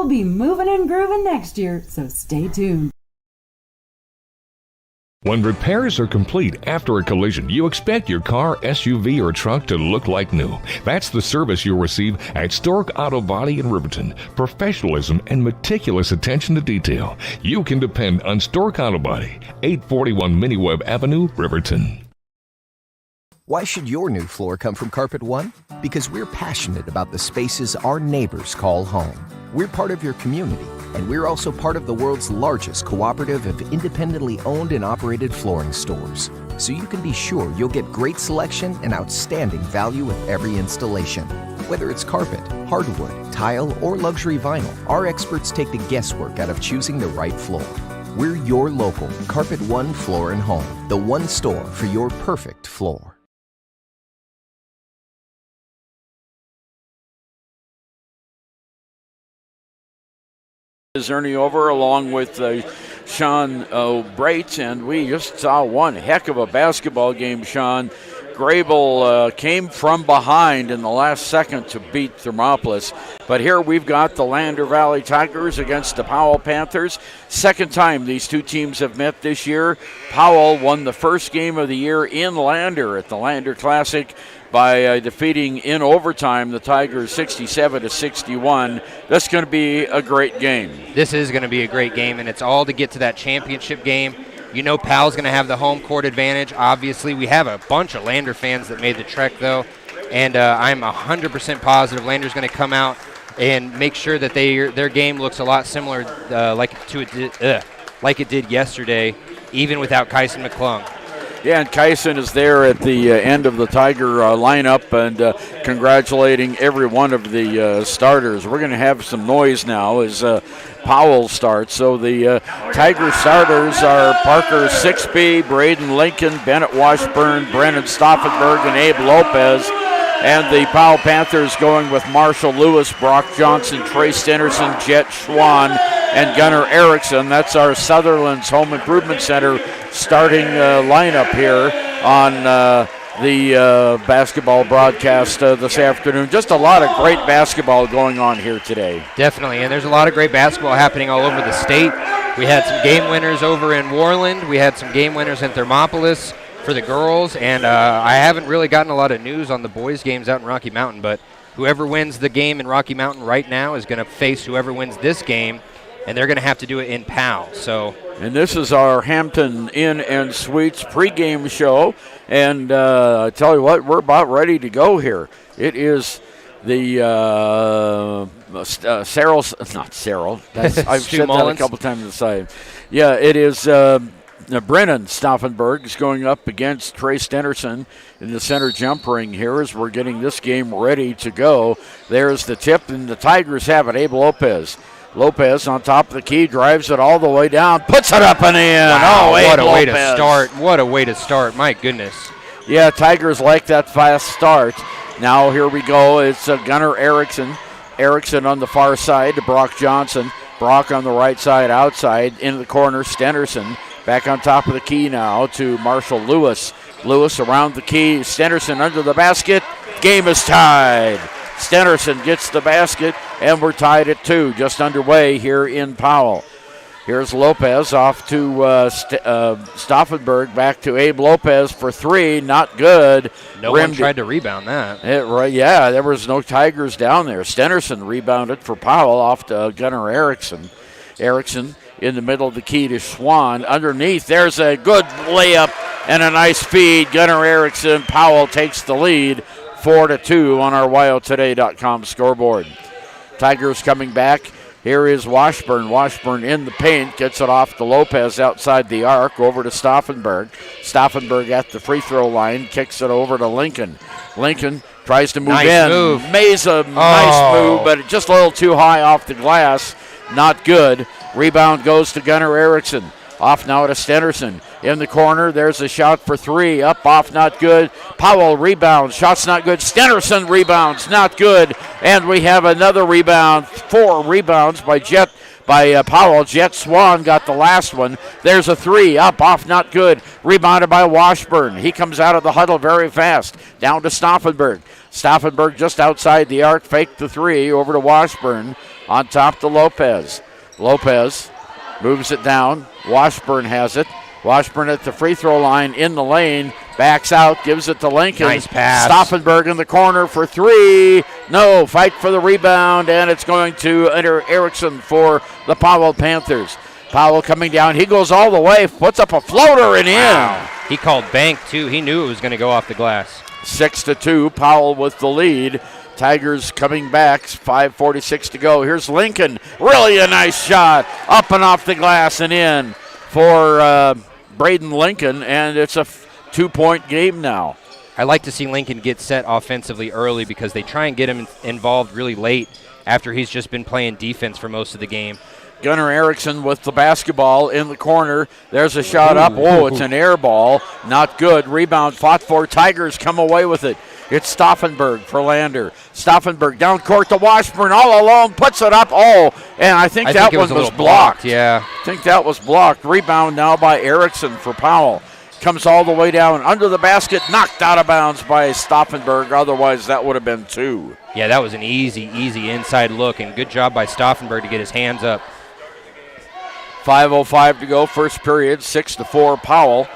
be moving and grooving next year, so stay tuned. When repairs are complete after a collision, you expect your car, SUV, or truck to look like new. That's the service you'll receive at Stork Auto Body in Riverton. Professionalism and meticulous attention to detail. You can depend on Stork Auto Body, 841 Miniweb Avenue, Riverton. Why should your new floor come from Carpet One? Because we're passionate about the spaces our neighbors call home. We're part of your community, and we're also part of the world's largest cooperative of independently owned and operated flooring stores. So you can be sure you'll get great selection and outstanding value with every installation. Whether it's carpet, hardwood, tile, or luxury vinyl, our experts take the guesswork out of choosing the right floor. We're your local Carpet One Floor and Home, the one store for your perfect floor. Is Ernie over along with Sean Braitz, and we just saw one heck of a basketball game, Sean. Grable came from behind in the last second to beat Thermopolis. But here we've got the Lander Valley Tigers against the Powell Panthers. Second time these two teams have met this year. Powell won the first game of the year in Lander at the Lander Classic by defeating in overtime the Tigers 67-61. That's going to be a great game. This is going to be a great game, and it's all to get to that championship game. You know Powell's going to have the home court advantage. Obviously, we have a bunch of Lander fans that made the trek, though, and I'm 100% positive Lander's going to come out and make sure that their game looks a lot similar like it did yesterday, even without Kyson McClung. Yeah, and Kyson is there at the end of the Tiger lineup and congratulating every one of the starters. We're going to have some noise now as Powell starts. So the Tiger starters are Parker Sixby, Braden Lincoln, Bennett Washburn, Brennan Stauffenberg, and Abe Lopez. And the Powell Panthers going with Marshall Lewis, Brock Johnson, Trey Stenderson, Jet Schwann, and Gunnar Erickson. That's our Sutherland's Home Improvement Center starting lineup here on the basketball broadcast this afternoon. Just a lot of great basketball going on here today. Definitely, and there's a lot of great basketball happening all over the state. We had some game winners over in Worland. We had some game winners in Thermopolis for the girls, and I haven't really gotten a lot of news on the boys' games out in Rocky Mountain, but whoever wins the game in Rocky Mountain right now is going to face whoever wins this game, and they're going to have to do it in Powell. And this is our Hampton Inn and Suites pregame show, and I tell you what, we're about ready to go here. It is the I've said that a couple times the same. Yeah, it is Brennan Stauffenberg is going up against Trey Stenderson in the center jump ring here as we're getting this game ready to go. There's the tip, and the Tigers have it. Abe Lopez. Lopez on top of the key, drives it all the way down, puts it up and in. Wow, Abe what a Lopez. way to start. What a way to start. My goodness. Yeah, Tigers like that fast start. Now here we go. It's Gunnar Erickson. Erickson on the far side to Brock Johnson. Brock on the right side outside. Into the corner, Stenderson. Back on top of the key now to Marshall Lewis. Lewis around the key. Stenderson under the basket. Game is tied. Stenderson gets the basket, and we're tied at 2. Just underway here in Powell. Here's Lopez off to Stauffenberg. Back to Abe Lopez for 3. Not good. No one tried to rebound that. Yeah, there was no Tigers down there. Stenderson rebounded for Powell off to Gunnar Erickson. Erickson in the middle of the key to Schwann. Underneath, there's a good layup and a nice feed. Gunnar Erickson. Powell takes the lead 4-2 on our WyoToday.com scoreboard. Tigers coming back. Here is Washburn. Washburn in the paint. Gets it off to Lopez outside the arc. Over to Stauffenberg. Stauffenberg at the free throw line. Kicks it over to Lincoln. Lincoln tries to move in. Move. Nice move, but just a little too high off the glass. Not good. Rebound goes to Gunnar Erickson. Off now to Stenderson. In the corner, there's a shot for 3. Up, off, not good. Powell rebounds. Shot's not good. Stenderson rebounds. Not good. And we have another rebound. 4 rebounds by Powell. Jet Schwann got the last one. There's a 3. Up, off, not good. Rebounded by Washburn. He comes out of the huddle very fast. Down to Stauffenberg. Stauffenberg just outside the arc. Faked the 3. Over to Washburn. On top to Lopez. Lopez moves it down. Washburn has it. Washburn at the free throw line in the lane. Backs out, gives it to Lincoln. Nice pass. Stauffenberg in the corner for three. No, fight for the rebound, and it's going to enter Erickson for the Powell Panthers. Powell coming down. He goes all the way, puts up a floater and in. Wow. He called bank, too. He knew it was going to go off the glass. 6-2, Powell with the lead. Tigers coming back, 5:46 to go. Here's Lincoln. Really a nice shot. Up and off the glass and in for Braden Lincoln, and it's a 2-point game now. I like to see Lincoln get set offensively early because they try and get him involved really late after he's just been playing defense for most of the game. Gunnar Erickson with the basketball in the corner. There's a shot up. Oh, it's an air ball. Not good. Rebound fought for. Tigers come away with it. It's Stauffenberg for Lander. Stauffenberg down court to Washburn all alone. Puts it up. Oh, and I think that one was blocked. Yeah. I think that was blocked. Rebound now by Erickson for Powell. Comes all the way down under the basket. Knocked out of bounds by Stauffenberg. Otherwise, that would have been two. Yeah, that was an easy inside look, and good job by Stauffenberg to get his hands up. 5:05 to go, first period, 6-4 Powell.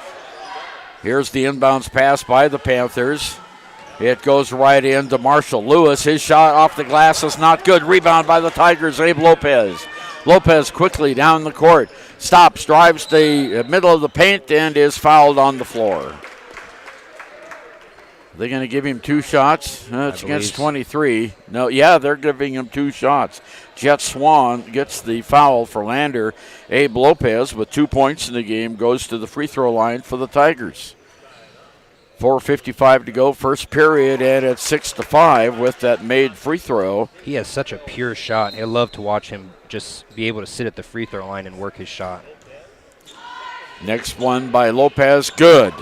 Here's the inbounds pass by the Panthers. It goes right into Marshall Lewis. His shot off the glass is not good. Rebound by the Tigers, Abe Lopez. Lopez quickly down the court. Stops, drives the middle of the paint, and is fouled on the floor. They're going to give him two shots. It's against 23. No, yeah, they're giving him two shots. Jet Swan gets the foul for Lander. Abe Lopez, with 2 points in the game, goes to the free throw line for the Tigers. 4:55 to go, first period, and it's 6-5 with that made free throw. He has such a pure shot. I love to watch him just be able to sit at the free throw line and work his shot. Next one by Lopez, good.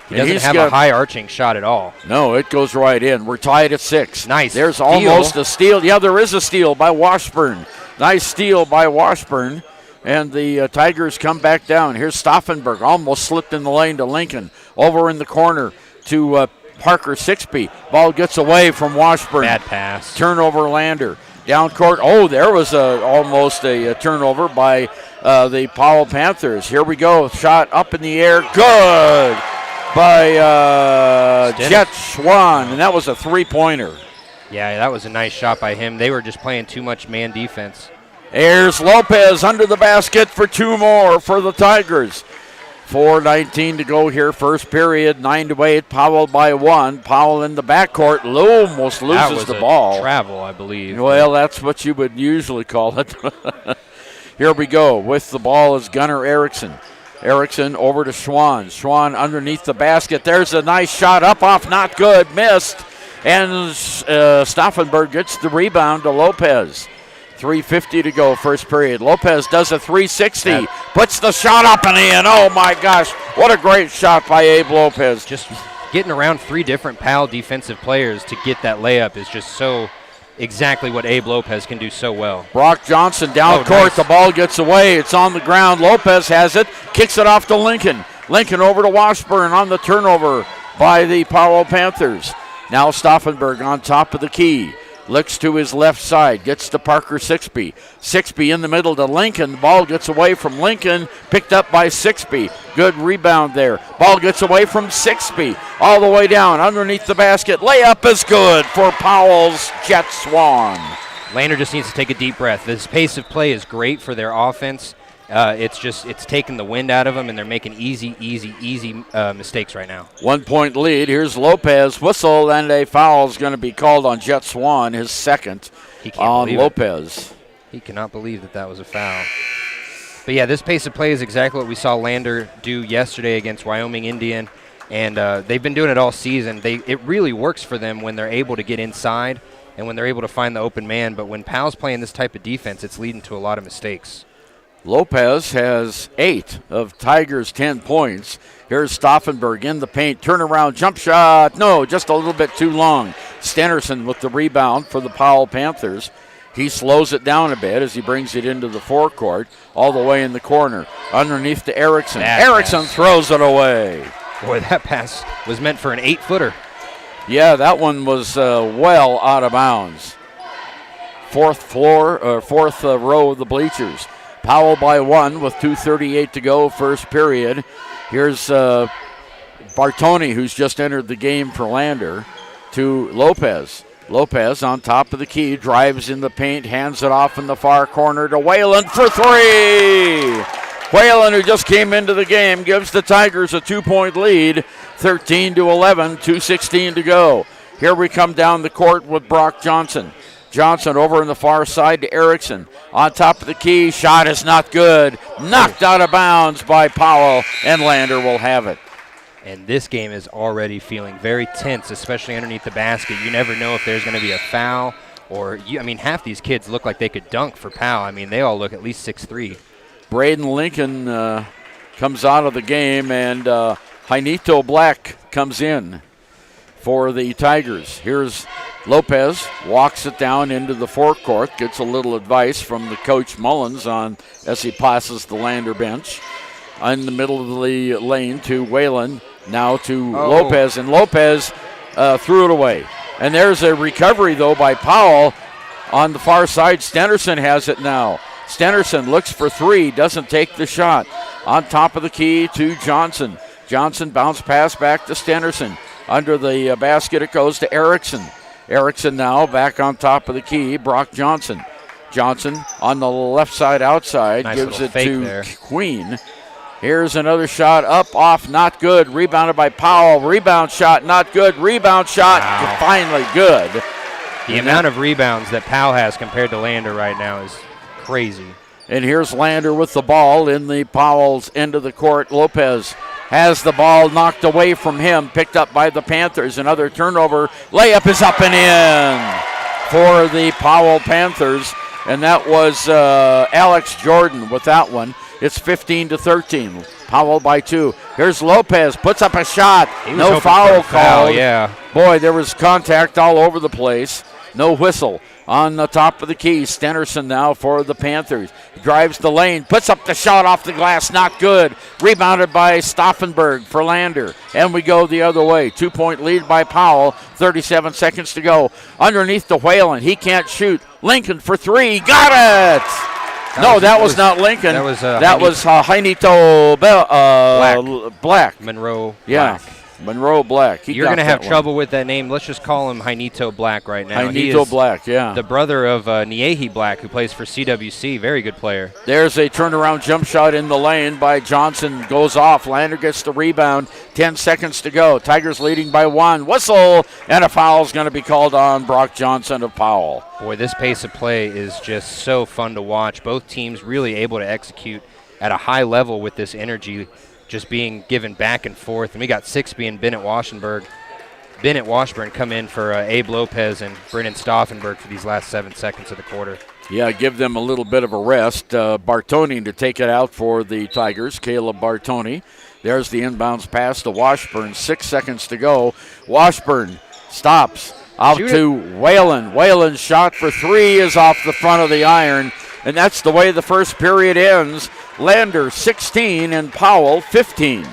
He doesn't have a high arching shot at all. No, it goes right in. We're tied at 6. Nice. There's steal. almost a steal. Yeah, there is a steal by Washburn. Nice steal by Washburn. And the Tigers come back down. Here's Stauffenberg. Almost slipped in the lane to Lincoln. Over in the corner to Parker Sixby. Ball gets away from Washburn. Bad pass. Turnover Lander. Down court. Oh, there was almost a turnover by the Powell Panthers. Here we go. Shot up in the air. Good by Jet Swan. And that was a three-pointer. Yeah, that was a nice shot by him. They were just playing too much man defense. Here's Lopez under the basket for two more for the Tigers. 4:19 to go here, first period, 9-8. Powell by 1. Powell in the backcourt, almost loses the ball. Travel, I believe. Well, that's what you would usually call it. Here we go. With the ball is Gunnar Erickson. Erickson over to Schwann. Schwann underneath the basket. There's a nice shot up off, not good, missed. And Stauffenberg gets the rebound to Lopez. 3:50 to go, first period. Lopez does a 360, puts the shot up and in. Oh my gosh, what a great shot by Abe Lopez. Just getting around three different Powell defensive players to get that layup is just so exactly what Abe Lopez can do so well. Brock Johnson down court, nice. The ball gets away, it's on the ground. Lopez has it, kicks it off to Lincoln. Lincoln over to Washburn on the turnover by the Powell Panthers. Now Stauffenberg on top of the key. Looks to his left side, gets to Parker Sixby. Sixby in the middle to Lincoln. The ball gets away from Lincoln, picked up by Sixby. Good rebound there. Ball gets away from Sixby, all the way down underneath the basket. Layup is good for Powell's Jet Swan. Lander just needs to take a deep breath. This pace of play is great for their offense. It's taking the wind out of them, and they're making easy mistakes right now. 1 point lead. Here's Lopez. Whistle, and a foul is going to be called on Jet Swan, his second on Lopez. He cannot believe that was a foul. But, yeah, this pace of play is exactly what we saw Lander do yesterday against Wyoming Indian, and they've been doing it all season. It really works for them when they're able to get inside and when they're able to find the open man. But when Powell's playing this type of defense, it's leading to a lot of mistakes. Lopez has 8 of Tigers' 10 points. Here's Stauffenberg in the paint. Turnaround jump shot. No, just a little bit too long. Stenerson with the rebound for the Powell Panthers. He slows it down a bit as he brings it into the forecourt, all the way in the corner. Underneath to Erickson. Erickson throws it away. Boy, that pass was meant for an 8-footer. Yeah, that one was well out of bounds. fourth row of the bleachers. Powell by 1 with 2:38 to go, first period. Here's Bartoni, who's just entered the game for Lander, to Lopez. Lopez on top of the key, drives in the paint, hands it off in the far corner to Whalen for 3. Whalen, who just came into the game, gives the Tigers a 2-point lead, 13-11, 2:16 to go. Here we come down the court with Brock Johnson. Johnson over on the far side to Erickson. On top of the key, shot is not good. Knocked out of bounds by Powell, and Lander will have it. And this game is already feeling very tense, especially underneath the basket. You never know if there's going to be a foul or, half these kids look like they could dunk for Powell. They all look at least 6'3". Braden Lincoln comes out of the game, and Jainito Black comes in for the Tigers. Here's Lopez, walks it down into the forecourt, gets a little advice from the coach Mullins as he passes the Lander bench. In the middle of the lane to Whalen, now to Lopez, and Lopez threw it away. And there's a recovery, though, by Powell on the far side. Stenderson has it now. Stenderson looks for 3, doesn't take the shot. On top of the key to Johnson. Johnson bounce pass back to Stenderson. Under the basket it goes to Erickson. Erickson now back on top of the key. Brock Johnson. Johnson on the left side outside, nice gives it to there. Queen. Here's another shot up, off, not good. Rebounded by Powell. Rebound shot, not good. Rebound shot, finally good. The amount of rebounds that Powell has compared to Lander right now is crazy. And here's Lander with the ball in the Powell's end of the court. Lopez has the ball knocked away from him, picked up by the Panthers. Another turnover. Layup is up and in for the Powell Panthers. And that was Alex Jordan with that one. It's 15-13. Powell by 2. Here's Lopez, puts up a shot. No foul called. Yeah. Boy, there was contact all over the place. No whistle. On the top of the key, Stenderson now for the Panthers. He drives the lane, puts up the shot off the glass, not good. Rebounded by Stauffenberg for Lander. And we go the other way. 2-point lead by Powell, 37 seconds to go. Underneath to Whalen, he can't shoot. Lincoln for 3, got it! That was not Lincoln. That was Jainito Black. Monroe Yeah. Black. Monroe Black. You're going to have trouble with that name. Let's just call him Jainito Black right now. Jainito Black, yeah. The brother of Niehi Black, who plays for CWC. Very good player. There's a turnaround jump shot in the lane by Johnson. Goes off. Lander gets the rebound. 10 seconds to go. Tigers leading by 1. Whistle, and a foul is going to be called on Brock Johnson of Powell. Boy, this pace of play is just so fun to watch. Both teams really able to execute at a high level with this energy just being given back and forth. And we got 6 being Bennett Washburn come in for Abe Lopez and Brennan Stauffenberg for these last 7 seconds of the quarter. Yeah, give them a little bit of a rest. Bartoni to take it out for the Tigers, Caleb Bartoni. There's the inbounds pass to Washburn, 6 seconds to go. Washburn stops, out to Whalen. Whalen's shot for 3 is off the front of the iron, and that's the way the first period ends. Lander 16 and Powell 15.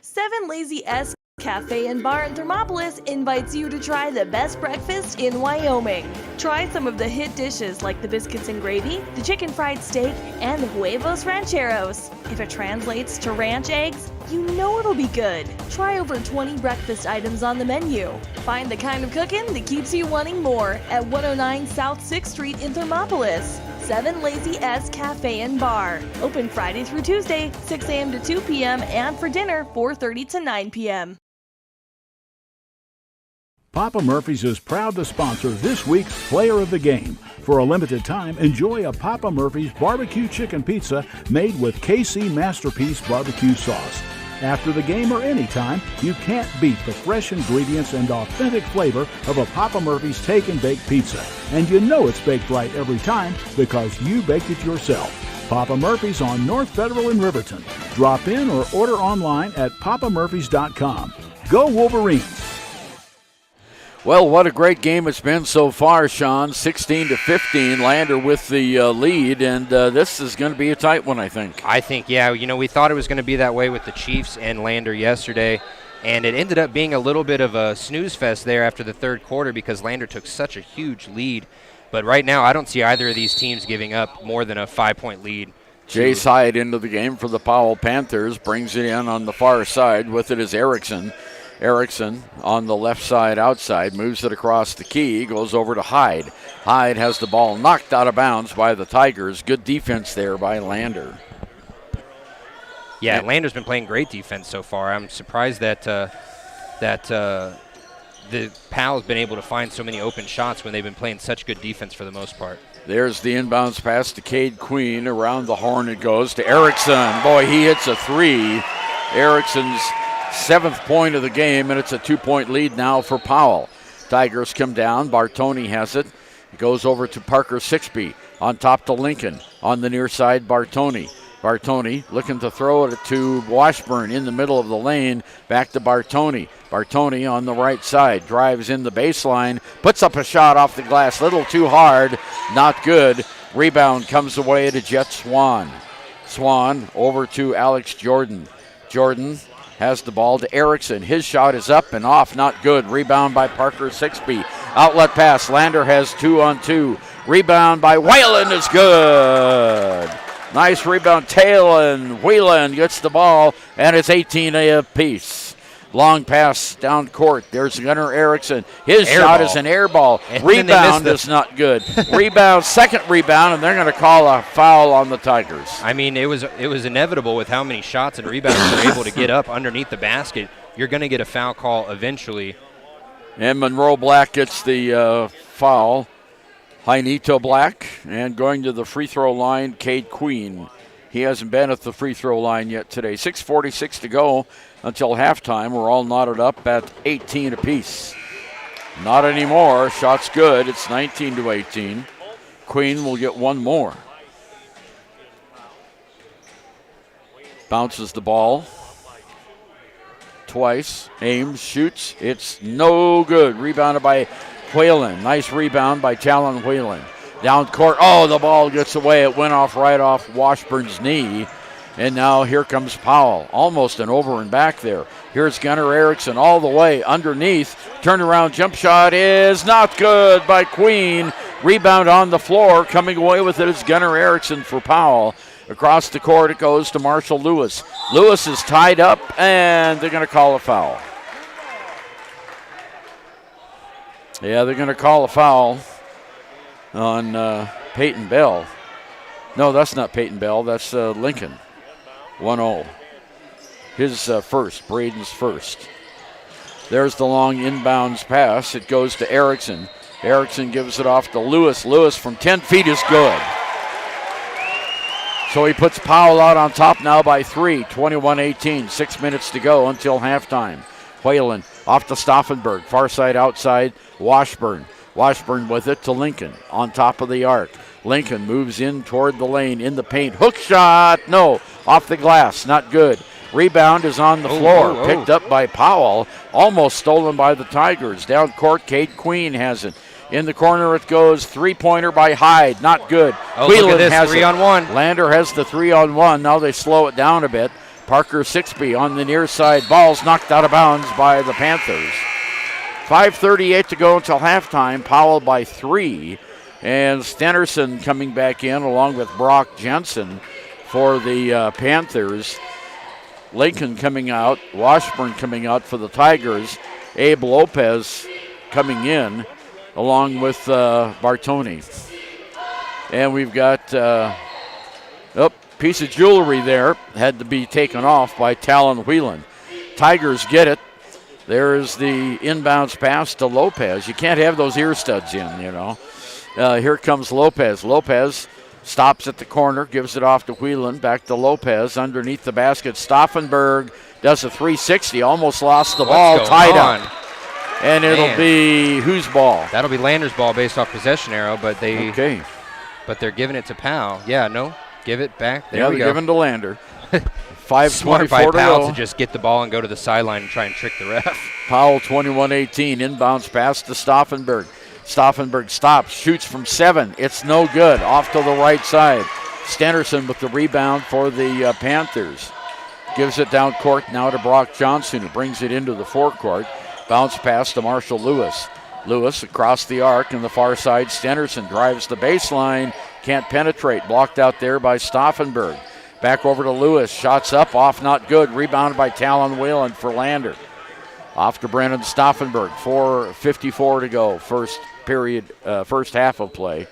7 Lazy S Cafe and Bar in Thermopolis invites you to try the best breakfast in Wyoming. Try some of the hit dishes like the biscuits and gravy, the chicken fried steak, and the huevos rancheros. If it translates to ranch eggs, you know it'll be good. Try over 20 breakfast items on the menu. Find the kind of cooking that keeps you wanting more at 109 South 6th Street in Thermopolis. 7 Lazy S Cafe and Bar. Open Friday through Tuesday, 6 a.m. to 2 p.m. and for dinner, 4:30 to 9 p.m. Papa Murphy's is proud to sponsor this week's Player of the Game. For a limited time, enjoy a Papa Murphy's barbecue chicken pizza made with KC Masterpiece barbecue sauce. After the game or anytime, you can't beat the fresh ingredients and authentic flavor of a Papa Murphy's Take and Bake pizza. And you know it's baked right every time because you baked it yourself. Papa Murphy's on North Federal in Riverton. Drop in or order online at papamurphys.com. Go Wolverines! Well, what a great game it's been so far, Sean. 16-15, Lander with the lead, and this is going to be a tight one, I think. I think, yeah. We thought it was going to be that way with the Chiefs and Lander yesterday, and it ended up being a little bit of a snooze fest there after the third quarter because Lander took such a huge lead But right now, I don't see either of these teams giving up more than a 5-point lead. Jace Hyde into the game for the Powell Panthers, brings it in on the far side. With it is Erickson. Erickson on the left side outside, moves it across the key, goes over to Hyde. Hyde has the ball knocked out of bounds by the Tigers. Good defense there by Lander. Yeah, Lander's been playing great defense so far. I'm surprised that the Powell's been able to find so many open shots when they've been playing such good defense for the most part. There's the inbounds pass to Cade Queen. Around the horn it goes to Erickson. Boy, he hits a 3. Erickson's 7th point of the game, and it's a 2-point lead now for Powell. Tigers come down. Bartoni has it. It goes over to Parker Sixby. On top to Lincoln. On the near side, Bartoni. Bartoni looking to throw it to Washburn in the middle of the lane. Back to Bartoni. Bartoni on the right side. Drives in the baseline. Puts up a shot off the glass. Little too hard. Not good. Rebound comes away to Jet Swan. Swan over to Alex Jordan. Jordan has the ball to Erickson. His shot is up and off. Not good. Rebound by Parker Sixby. Outlet pass. Lander has 2-on-2. Rebound by Whalen is good. Nice rebound. Taylor Whelan gets the ball, and it's 18 apiece. Long pass down court. There's Gunnar Erickson. His shot is an air ball. Rebound is not good. Rebound, second rebound, and they're going to call a foul on the Tigers. I mean, it was inevitable with how many shots and rebounds they're able to get up underneath the basket. You're going to get a foul call eventually. And Monroe Black gets the foul. Jainito Black, and going to the free throw line, Cade Queen. He hasn't been at the free throw line yet today. 6:46 to go until halftime. We're all knotted up at 18 apiece. Not anymore. Shot's good. It's 19-18. Queen will get one more. Bounces the ball twice. Aims, shoots. It's no good. Rebounded by Whalen. Nice rebound by Talon Whalen. Down court. Oh, the ball gets away. It went off right off Washburn's knee. And now here comes Powell. Almost an over and back there. Here's Gunnar Erickson all the way underneath. Turnaround jump shot is not good by Queen. Rebound on the floor. Coming away with it is Gunnar Erickson for Powell. Across the court it goes to Marshall Lewis. Lewis is tied up, and they're going to call a foul. Yeah, they're going to call a foul on Peyton Bell. No, that's not Peyton Bell. That's Lincoln. 1-0. His first, Braden's first. There's the long inbounds pass. It goes to Erickson. Erickson gives it off to Lewis. Lewis from 10 feet is good. So he puts Powell out on top now by 3. 21-18. 6 minutes to go until halftime. Whalen off to Stauffenberg. Far side outside. Washburn. Washburn with it to Lincoln on top of the arc. Lincoln moves in toward the lane in the paint. Hook shot. No. Off the glass. Not good. Rebound is on the floor. Picked up by Powell. Almost stolen by the Tigers. Down court, Cade Queen has it. In the corner it goes. 3-pointer by Hyde. Not good. Whelan has 3-on-1. Lander has the 3-on-1. Now they slow it down a bit. Parker Sixby on the near side. Ball's knocked out of bounds by the Panthers. 5:38 to go until halftime. Powell by 3. And Stenerson coming back in along with Brock Jensen for the Panthers. Lincoln coming out. Washburn coming out for the Tigers. Abe Lopez coming in along with Bartoni. And we've got piece of jewelry there. Had to be taken off by Talon Whelan. Tigers get it. There's the inbounds pass to Lopez. You can't have those ear studs in, you know. Here comes Lopez. Lopez stops at the corner, gives it off to Whelan. Back to Lopez underneath the basket. Stauffenberg does a 360. Almost lost the ball. Tied up. And it'll be whose ball? That'll be Lander's ball based off possession arrow, but they're giving it to Powell. Yeah, no. Give it back. There we go. They're giving to Lander. 5:24 to Powell go. to just get the ball and go to the sideline and try and trick the ref. Powell 21-18. Inbounds pass to Stauffenberg. Stauffenberg stops, shoots from 7. It's no good. Off to the right side. Stenerson with the rebound for the Panthers. Gives it down court now to Brock Johnson, who brings it into the forecourt. Bounce pass to Marshall Lewis. Lewis across the arc in the far side. Stenderson drives the baseline. Can't penetrate. Blocked out there by Stauffenberg. Back over to Lewis. Shots up, off, not good. Rebounded by Talon Whalen for Lander. Off to Brennan Stauffenberg. 4:54 to go. First half of play.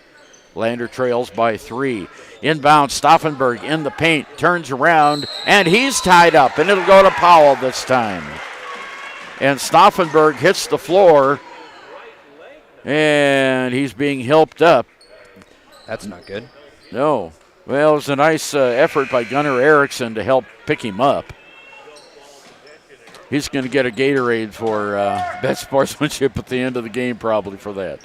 Lander trails by 3. Inbound, Stauffenberg in the paint. Turns around, and he's tied up, and it'll go to Powell this time. And Stauffenberg hits the floor, and he's being helped up. That's not good. No. Well, it was a nice effort by Gunnar Erickson to help pick him up. He's going to get a Gatorade for best sportsmanship at the end of the game probably for that.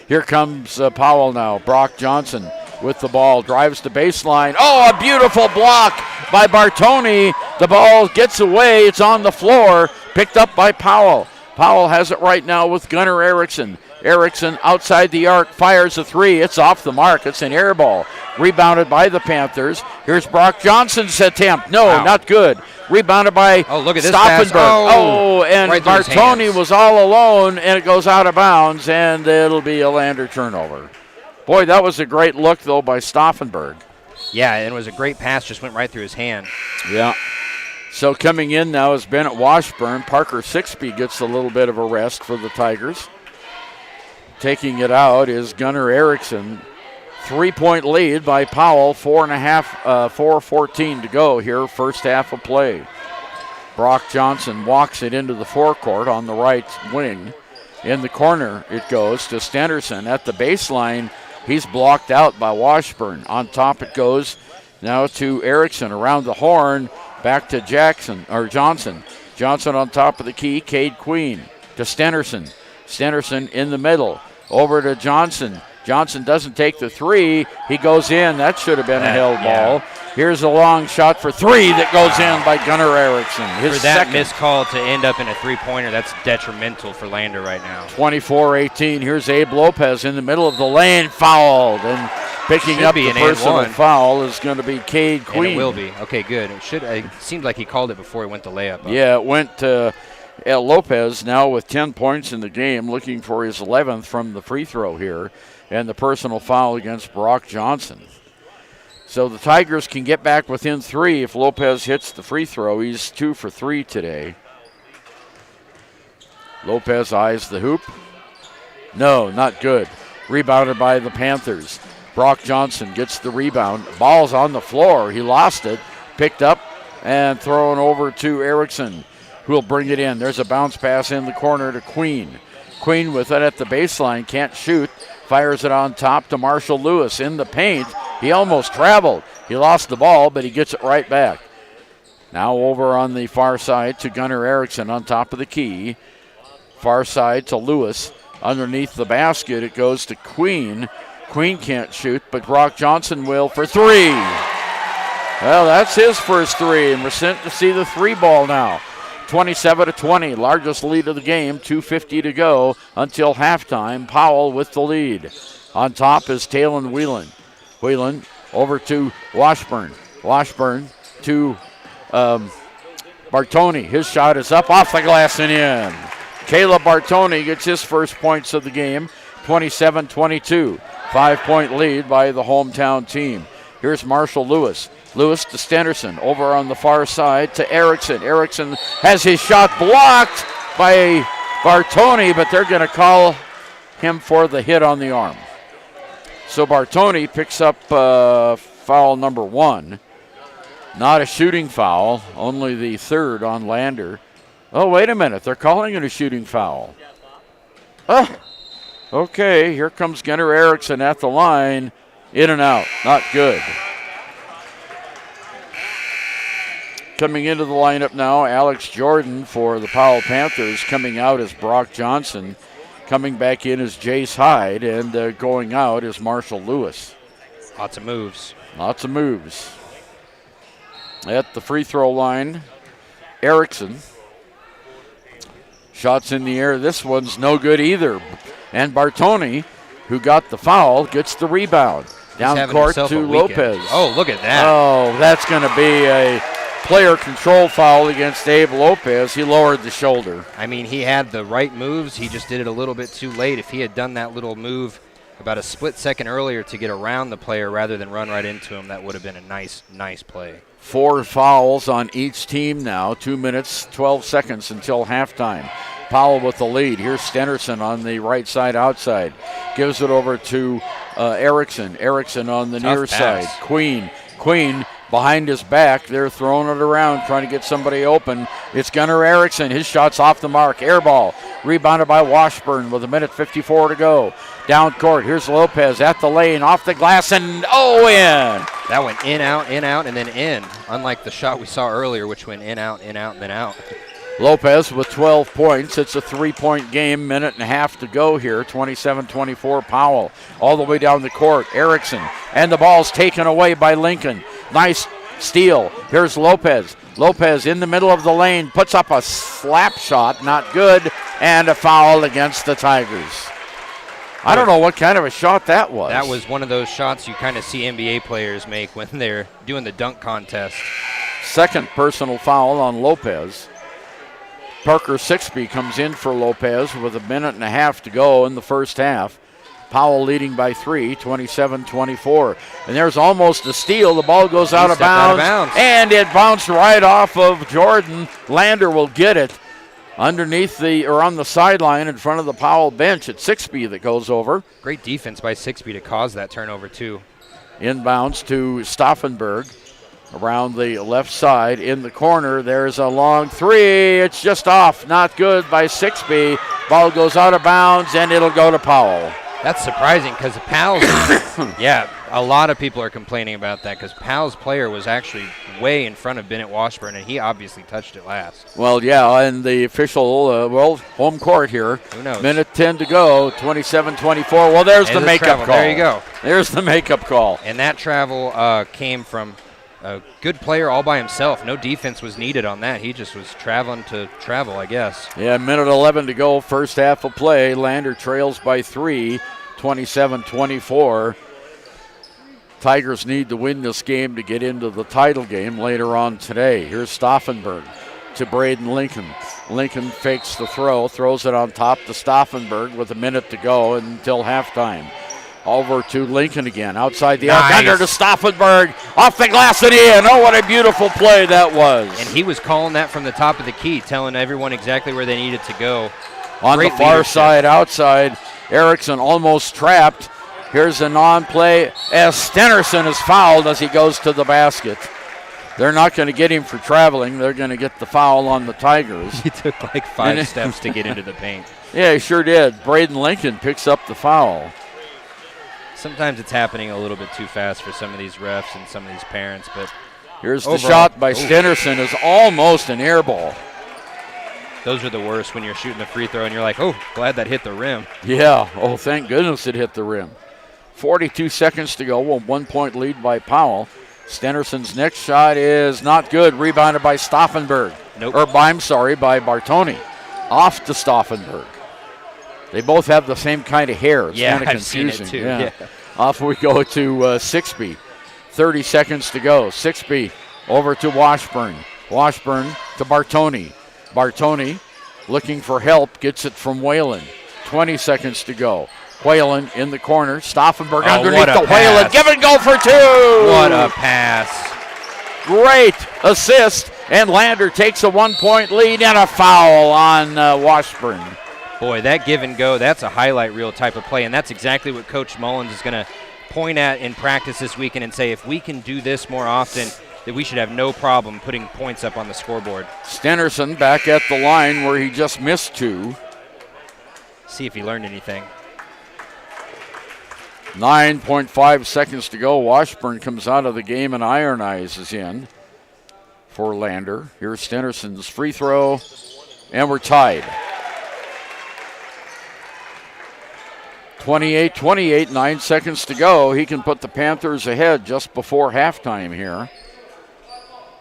Here comes Powell now. Brock Johnson with the ball. Drives to baseline. Oh, a beautiful block by Bartoni. The ball gets away. It's on the floor. Picked up by Powell. Powell has it right now with Gunnar Erickson. Erickson outside the arc fires a 3. It's off the mark. It's an air ball. Rebounded by the Panthers. Here's Brock Johnson's attempt. No, wow. Not good. Rebounded by look at this Stauffenberg. Pass. And right Bartoni was all alone, and it goes out of bounds, and it'll be a Lander turnover. Boy, that was a great look, though, by Stauffenberg. Yeah, and it was a great pass. Just went right through his hand. Yeah. So coming in now is Bennett Washburn. Parker Sixby gets a little bit of a rest for the Tigers. Taking it out is Gunnar Erickson. 3-point lead by Powell. 4:14 to go here, first half of play. Brock Johnson walks it into the forecourt on the right wing. In the corner it goes to Stenderson at the baseline. He's blocked out by Washburn. On top it goes now to Erickson around the horn. Back to Johnson. Johnson on top of the key. Cade Queen to Stenderson. Stenderson in the middle. Over to Johnson. Johnson doesn't take the 3. He goes in. That should have been a held ball. Here's a long shot for 3 that goes in by Gunnar Erickson. His for that second. missed call to end up in a 3-pointer, that's detrimental for Lander right now. 24-18. Here's Abe Lopez in the middle of the lane, fouled. And picking Should up be the an personal and one. Foul is going to be Cade Queen. And it will be. Okay, good. It seemed like he called it before he went to layup. Yeah, it went to Lopez now with 10 points in the game, looking for his 11th from the free throw here. And the personal foul against Brock Johnson. So the Tigers can get back within 3 if Lopez hits the free throw. He's 2 for 3 today. Lopez eyes the hoop. No, not good. Rebounded by the Panthers. Brock Johnson gets the rebound. Ball's on the floor. He lost it. Picked up and thrown over to Erickson, who will bring it in. There's a bounce pass in the corner to Queen. Queen with it at the baseline. Can't shoot. Fires it on top to Marshall Lewis in the paint. He almost traveled. He lost the ball, but he gets it right back. Now over on the far side to Gunnar Erickson on top of the key. Far side to Lewis. Underneath the basket, it goes to Queen. Queen can't shoot, but Brock Johnson will for 3. Well, that's his first 3, and we're sent to see the 3 ball now. 27-20, largest lead of the game, 2:50 to go until halftime. Powell with the lead. On top is Talon Whelan. Whelan over to Washburn. Washburn to Bartoni. His shot is up off the glass and in. Caleb Bartoni gets his first points of the game, 27-22. 5-point lead by the hometown team. Here's Marshall Lewis. Lewis to Stenderson. Over on the far side to Erickson. Erickson has his shot blocked by Bartoni, but they're going to call him for the hit on the arm. So Bartoni picks up foul number 1. Not a shooting foul, only the 3rd on Lander. Oh, wait a minute. They're calling it a shooting foul. Okay, here comes Gunnar Erickson at the line. In and out. Not good. Coming into the lineup now, Alex Jordan for the Powell Panthers. Coming out is Brock Johnson. Coming back in is Jace Hyde. And going out is Marshall Lewis. Lots of moves. Lots of moves. At the free throw line, Erickson. Shots in the air. This one's no good either. And Bartoni, who got the foul, gets the rebound. Down court to Lopez. Oh, look at that. Oh, that's going to be a player control foul against Abe Lopez. He lowered the shoulder. I mean, he had the right moves. He just did it a little bit too late. If he had done that little move about a split second earlier to get around the player rather than run right into him, that would have been a nice play. 4 fouls on each team now. 2 minutes, 12 seconds until halftime. Powell with the lead. Here's Stenerson on the right side outside. Gives it over to Erickson. Erickson on the near side. Queen behind his back. They're throwing it around, trying to get somebody open. It's Gunnar Erickson. His shot's off the mark. Air ball. Rebounded by Washburn with 1:54 to go. Down court. Here's Lopez at the lane. Off the glass and in. That went in, out, and then in. Unlike the shot we saw earlier, which went in, out, and then out. Lopez with 12 points. It's a 3-point game, minute and a half to go here. 27-24 Powell all the way down the court. Erickson, and the ball's taken away by Lincoln. Nice steal. Here's Lopez. Lopez in the middle of the lane puts up a slap shot, not good, and a foul against the Tigers. I don't know what kind of a shot that was. That was one of those shots you kind of see NBA players make when they're doing the dunk contest. Second personal foul on Lopez. Parker Sixby comes in for Lopez with 1.5 minutes to go in the first half. Powell leading by 3, 27-24. And there's almost a steal. The ball goes out of bounds. And it bounced right off of Jordan. Lander will get it underneath on the sideline in front of the Powell bench. It's Sixby that goes over. Great defense by Sixby to cause that turnover, too. Inbounds to Stauffenberg. Around the left side in the corner, there's a long 3. It's just off, not good by Sixby. Ball goes out of bounds, and it'll go to Powell. That's surprising because Powell's, a lot of people are complaining about that because Powell's player was actually way in front of Bennett Washburn, and he obviously touched it last. Well, yeah, and the official, home court here. Who knows? Minute 10 to go, 27-24. Well, there's the makeup call. There you go. There's the makeup call. And that travel came from a good player all by himself. No defense was needed on that. He just was traveling to travel, I guess. Yeah, minute 11 to go, first half of play. Lander trails by 3, 27-24. Tigers need to win this game to get into the title game later on today. Here's Stauffenberg to Braden Lincoln. Lincoln fakes the throws it on top to Stauffenberg with 1 minute to go until halftime. Over to Lincoln again, outside the arc, under to Stauffenberg, off the glass and in. Oh, what a beautiful play that was. And he was calling that from the top of the key, telling everyone exactly where they needed to go. On the far side, outside, Erickson almost trapped. Here's a non-play as Stenerson is fouled as he goes to the basket. They're not going to get him for traveling. They're going to get the foul on the Tigers. He took like 5 steps to get into the paint. Yeah, he sure did. Braden Lincoln picks up the foul. Sometimes it's happening a little bit too fast for some of these refs and some of these parents, but here's the shot by Stenerson is almost an air ball. Those are the worst when you're shooting the free throw and you're like, oh, glad that hit the rim. Yeah, oh, thank goodness it hit the rim. 42 seconds to go, 1 point lead by Powell. Stenerson's next shot is not good, rebounded by Stauffenberg. By Bartoni. Off to Stauffenberg. They both have the same kind of hair. It's kind of confusing. I've seen it too. Yeah. Off we go to Sixby. 30 seconds to go. Sixby over to Washburn. Washburn to Bartoni. Bartoni looking for help, gets it from Whalen. 20 seconds to go. Whalen in the corner. Stauffenberg underneath the Whalen. Give and go for 2. What a pass. Great assist. And Lander takes a 1 point lead and a foul on Washburn. Boy, that give and go, that's a highlight reel type of play, and that's exactly what Coach Mullins is going to point at in practice this weekend and say, if we can do this more often, that we should have no problem putting points up on the scoreboard. Stenerson back at the line where he just missed 2. See if he learned anything. 9.5 seconds to go. Washburn comes out of the game and Iron Eyes is in for Lander. Here's Stenerson's free throw, and we're tied. 28-28, 9 seconds to go. He can put the Panthers ahead just before halftime here.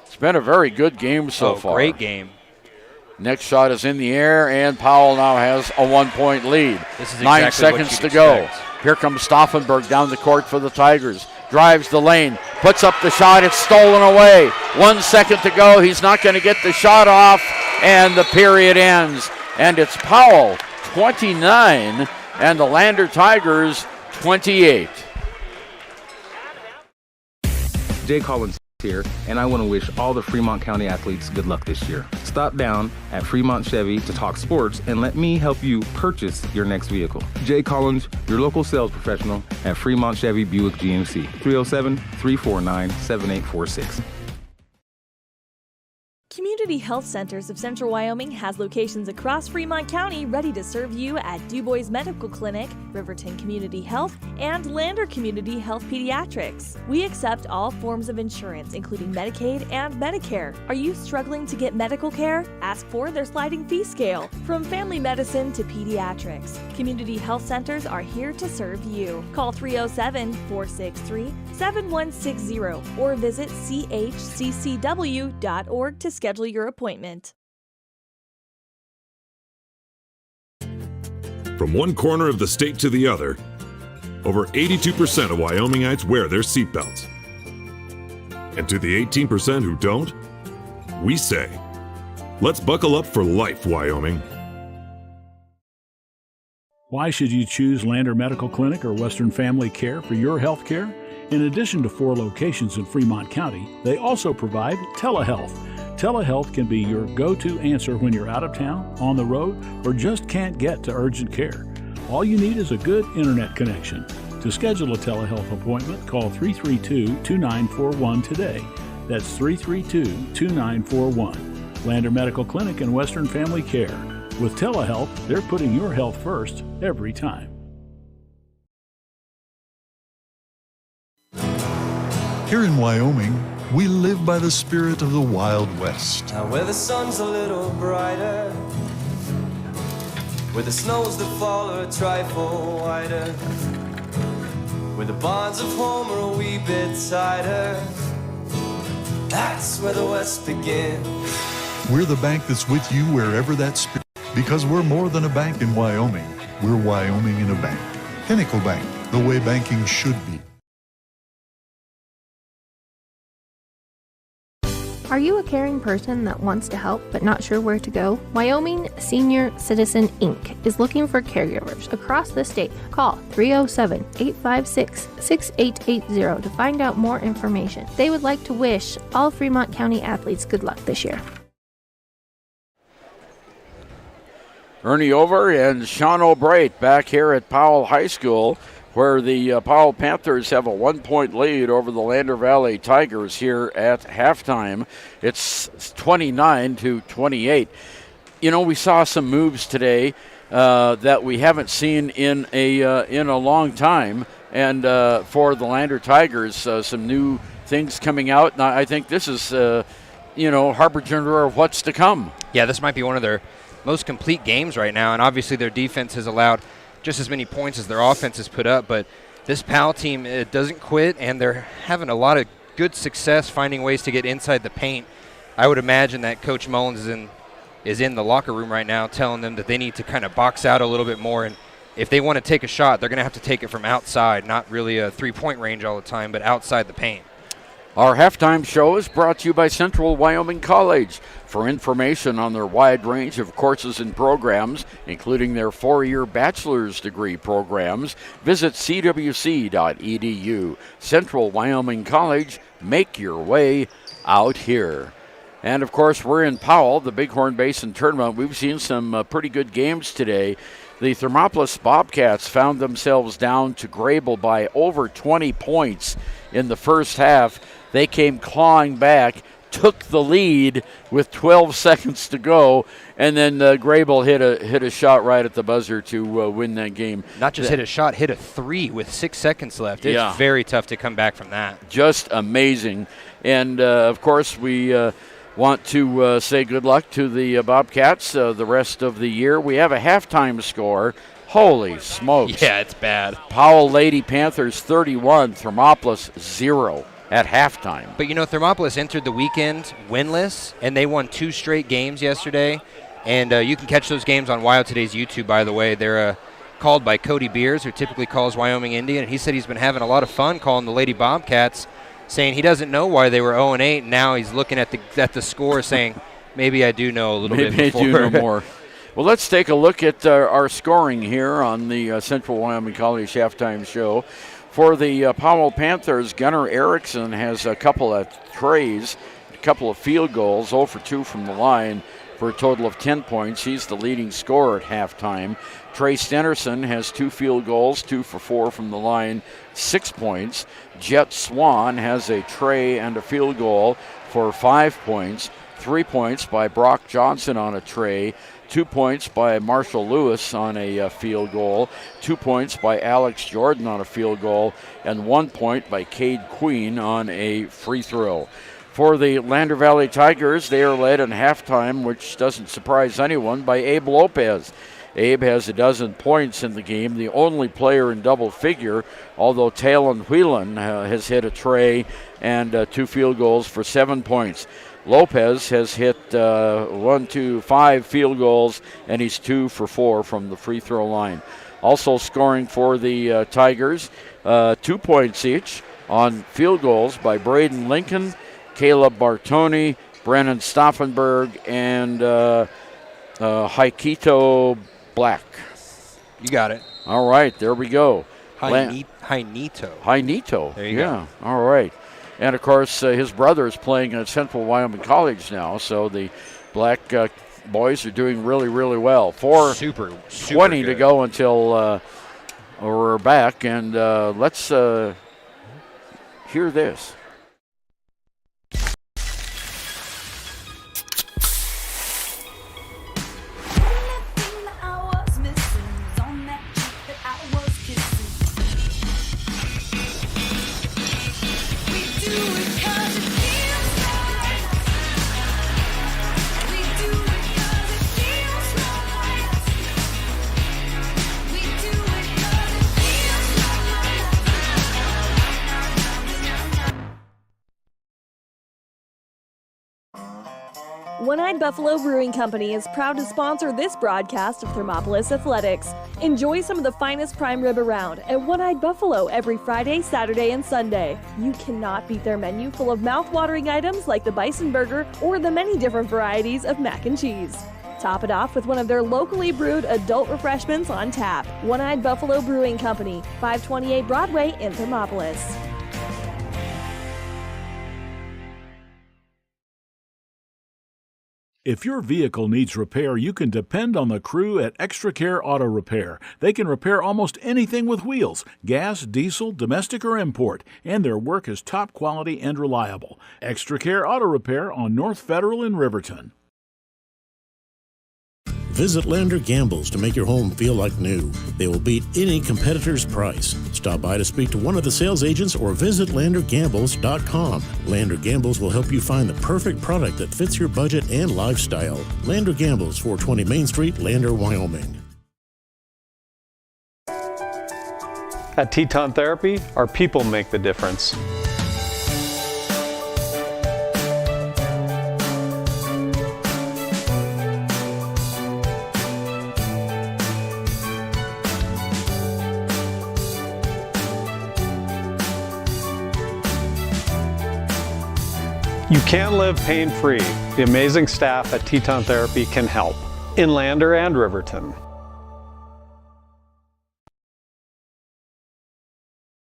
It's been a very good game so far. Great game. Next shot is in the air, and Powell now has a 1 point lead. This is 9 exactly seconds to go. Here comes Stauffenberg down the court for the Tigers. drives the lane, puts up the shot. It's stolen away. 1 second to go. He's not going to get the shot off, and the period ends. And it's Powell 29 and the Lander Tigers 28. Jay Collins here, and I want to wish all the Fremont County athletes good luck this year. Stop down at Fremont Chevy to talk sports and let me help you purchase your next vehicle. Jay Collins, your local sales professional at Fremont Chevy Buick GMC, 307-349-7846. Community Health Centers of Central Wyoming has locations across Fremont County ready to serve you at Du Bois Medical Clinic, Riverton Community Health, and Lander Community Health Pediatrics. We accept all forms of insurance, including Medicaid and Medicare. Are you struggling to get medical care? Ask for their sliding fee scale. From family medicine to pediatrics, Community Health Centers are here to serve you. Call 307-463-7160 or visit chccw.org to schedule your appointment. From one corner of the state to the other, over 82% of Wyomingites wear their seatbelts. And to the 18% who don't, we say, let's buckle up for life, Wyoming. Why should you choose Lander Medical Clinic or Western Family Care for your health care? In addition to 4 locations in Fremont County, they also provide telehealth. Telehealth can be your go-to answer when you're out of town, on the road, or just can't get to urgent care. All you need is a good internet connection. To schedule a telehealth appointment, call 332-2941 today. That's 332-2941. Lander Medical Clinic and Western Family Care. With telehealth, they're putting your health first every time. Here in Wyoming, we live by the spirit of the Wild West. Now where the sun's a little brighter, where the snows that fall are a trifle wider, where the bonds of home are a wee bit tighter, that's where the West begins. We're the bank that's with you wherever that spirit, because we're more than a bank in Wyoming. We're Wyoming in a bank. Pinnacle Bank, the way banking should be. Are you a caring person that wants to help but not sure where to go? Wyoming Senior Citizen Inc. is looking for caregivers across the state. Call 307-856-6880 to find out more information. They would like to wish all Fremont County athletes good luck this year. Ernie Over and Sean O'Bright back here at Powell High School, where the Powell Panthers have a 1-point lead over the Lander Valley Tigers here at halftime. It's 29-28. You know, we saw some moves today that we haven't seen in a long time, and for the Lander Tigers, some new things coming out. And I think this is, harbinger of what's to come. Yeah, this might be one of their most complete games right now, and obviously their defense has allowed just as many points as their offense has put up, but this Powell team doesn't quit, and they're having a lot of good success finding ways to get inside the paint. I would imagine that Coach Mullins is in the locker room right now telling them that they need to kind of box out a little bit more, and if they want to take a shot, they're going to have to take it from outside, not really a three-point range all the time, but outside the paint. Our halftime show is brought to you by Central Wyoming College. For information on their wide range of courses and programs, including their 4-year bachelor's degree programs, visit cwc.edu. Central Wyoming College, make your way out here. And, of course, we're in Powell, the Big Horn Basin Tournament. We've seen some pretty good games today. The Thermopolis Bobcats found themselves down to Grable by over 20 points in the first half. They came clawing back, took the lead with 12 seconds to go, and then Grable hit a shot right at the buzzer to win that game. Not just hit a shot, hit a three with 6 seconds left. It's very tough to come back from that. Just amazing. And, of course, we want to say good luck to the Bobcats the rest of the year. We have a halftime score. Holy smokes. Yeah, it's bad. Powell Lady Panthers 31, Thermopolis 0 at halftime. But, Thermopolis entered the weekend winless, and they won 2 straight games yesterday. And you can catch those games on Wild Today's YouTube, by the way. They're called by Cody Beers, who typically calls Wyoming Indian, and he said he's been having a lot of fun calling the Lady Bobcats, saying he doesn't know why they were 0-8, and now he's looking at the score saying, maybe I do know a little bit before. Maybe I do know more. Well, let's take a look at our scoring here on the Central Wyoming College halftime show. For the Powell Panthers, Gunnar Erickson has a couple of trays, a couple of field goals, 0 for 2 from the line for a total of 10 points. He's the leading scorer at halftime. Trey Stenerson has 2 field goals, 2 for 4 from the line, 6 points. Jet Swan has a tray and a field goal for 5 points. 3 points by Brock Johnson on a tray. 2 points by Marshall Lewis on a field goal. 2 points by Alex Jordan on a field goal. And 1 point by Cade Queen on a free throw. For the Lander Valley Tigers, they are led in halftime, which doesn't surprise anyone, by Abe Lopez. Abe has 12 points in the game, the only player in double figure, although Talon Whelan has hit a tray and 2 field goals for 7 points. Lopez has hit 5 field goals, and he's 2 for 4 from the free throw line. Also scoring for the Tigers, 2 points each on field goals by Braden Lincoln, Caleb Bartoni, Brennan Stauffenberg, and Haikito Black. You got it. All right, there we go. Hainito. There you go. All right. And, of course, his brother is playing at Central Wyoming College now, so the Black boys are doing really, really well. 4:20 to go until we're back, and let's hear this. One-Eyed Buffalo Brewing Company is proud to sponsor this broadcast of Thermopolis Athletics. Enjoy some of the finest prime rib around at One-Eyed Buffalo every Friday, Saturday, and Sunday. You cannot beat their menu full of mouth-watering items like the bison burger or the many different varieties of mac and cheese. Top it off with one of their locally brewed adult refreshments on tap. One-Eyed Buffalo Brewing Company, 528 Broadway in Thermopolis. If your vehicle needs repair, you can depend on the crew at Extra Care Auto Repair. They can repair almost anything with wheels, gas, diesel, domestic, or import, and their work is top quality and reliable. Extra Care Auto Repair on North Federal in Riverton. Visit Lander Gambles to make your home feel like new. They will beat any competitor's price. Stop by to speak to one of the sales agents or visit LanderGambles.com. Lander Gambles will help you find the perfect product that fits your budget and lifestyle. Lander Gambles, 420 Main Street, Lander, Wyoming. At Teton Therapy, our people make the difference. You can live pain-free. The amazing staff at Teton Therapy can help. In Lander and Riverton.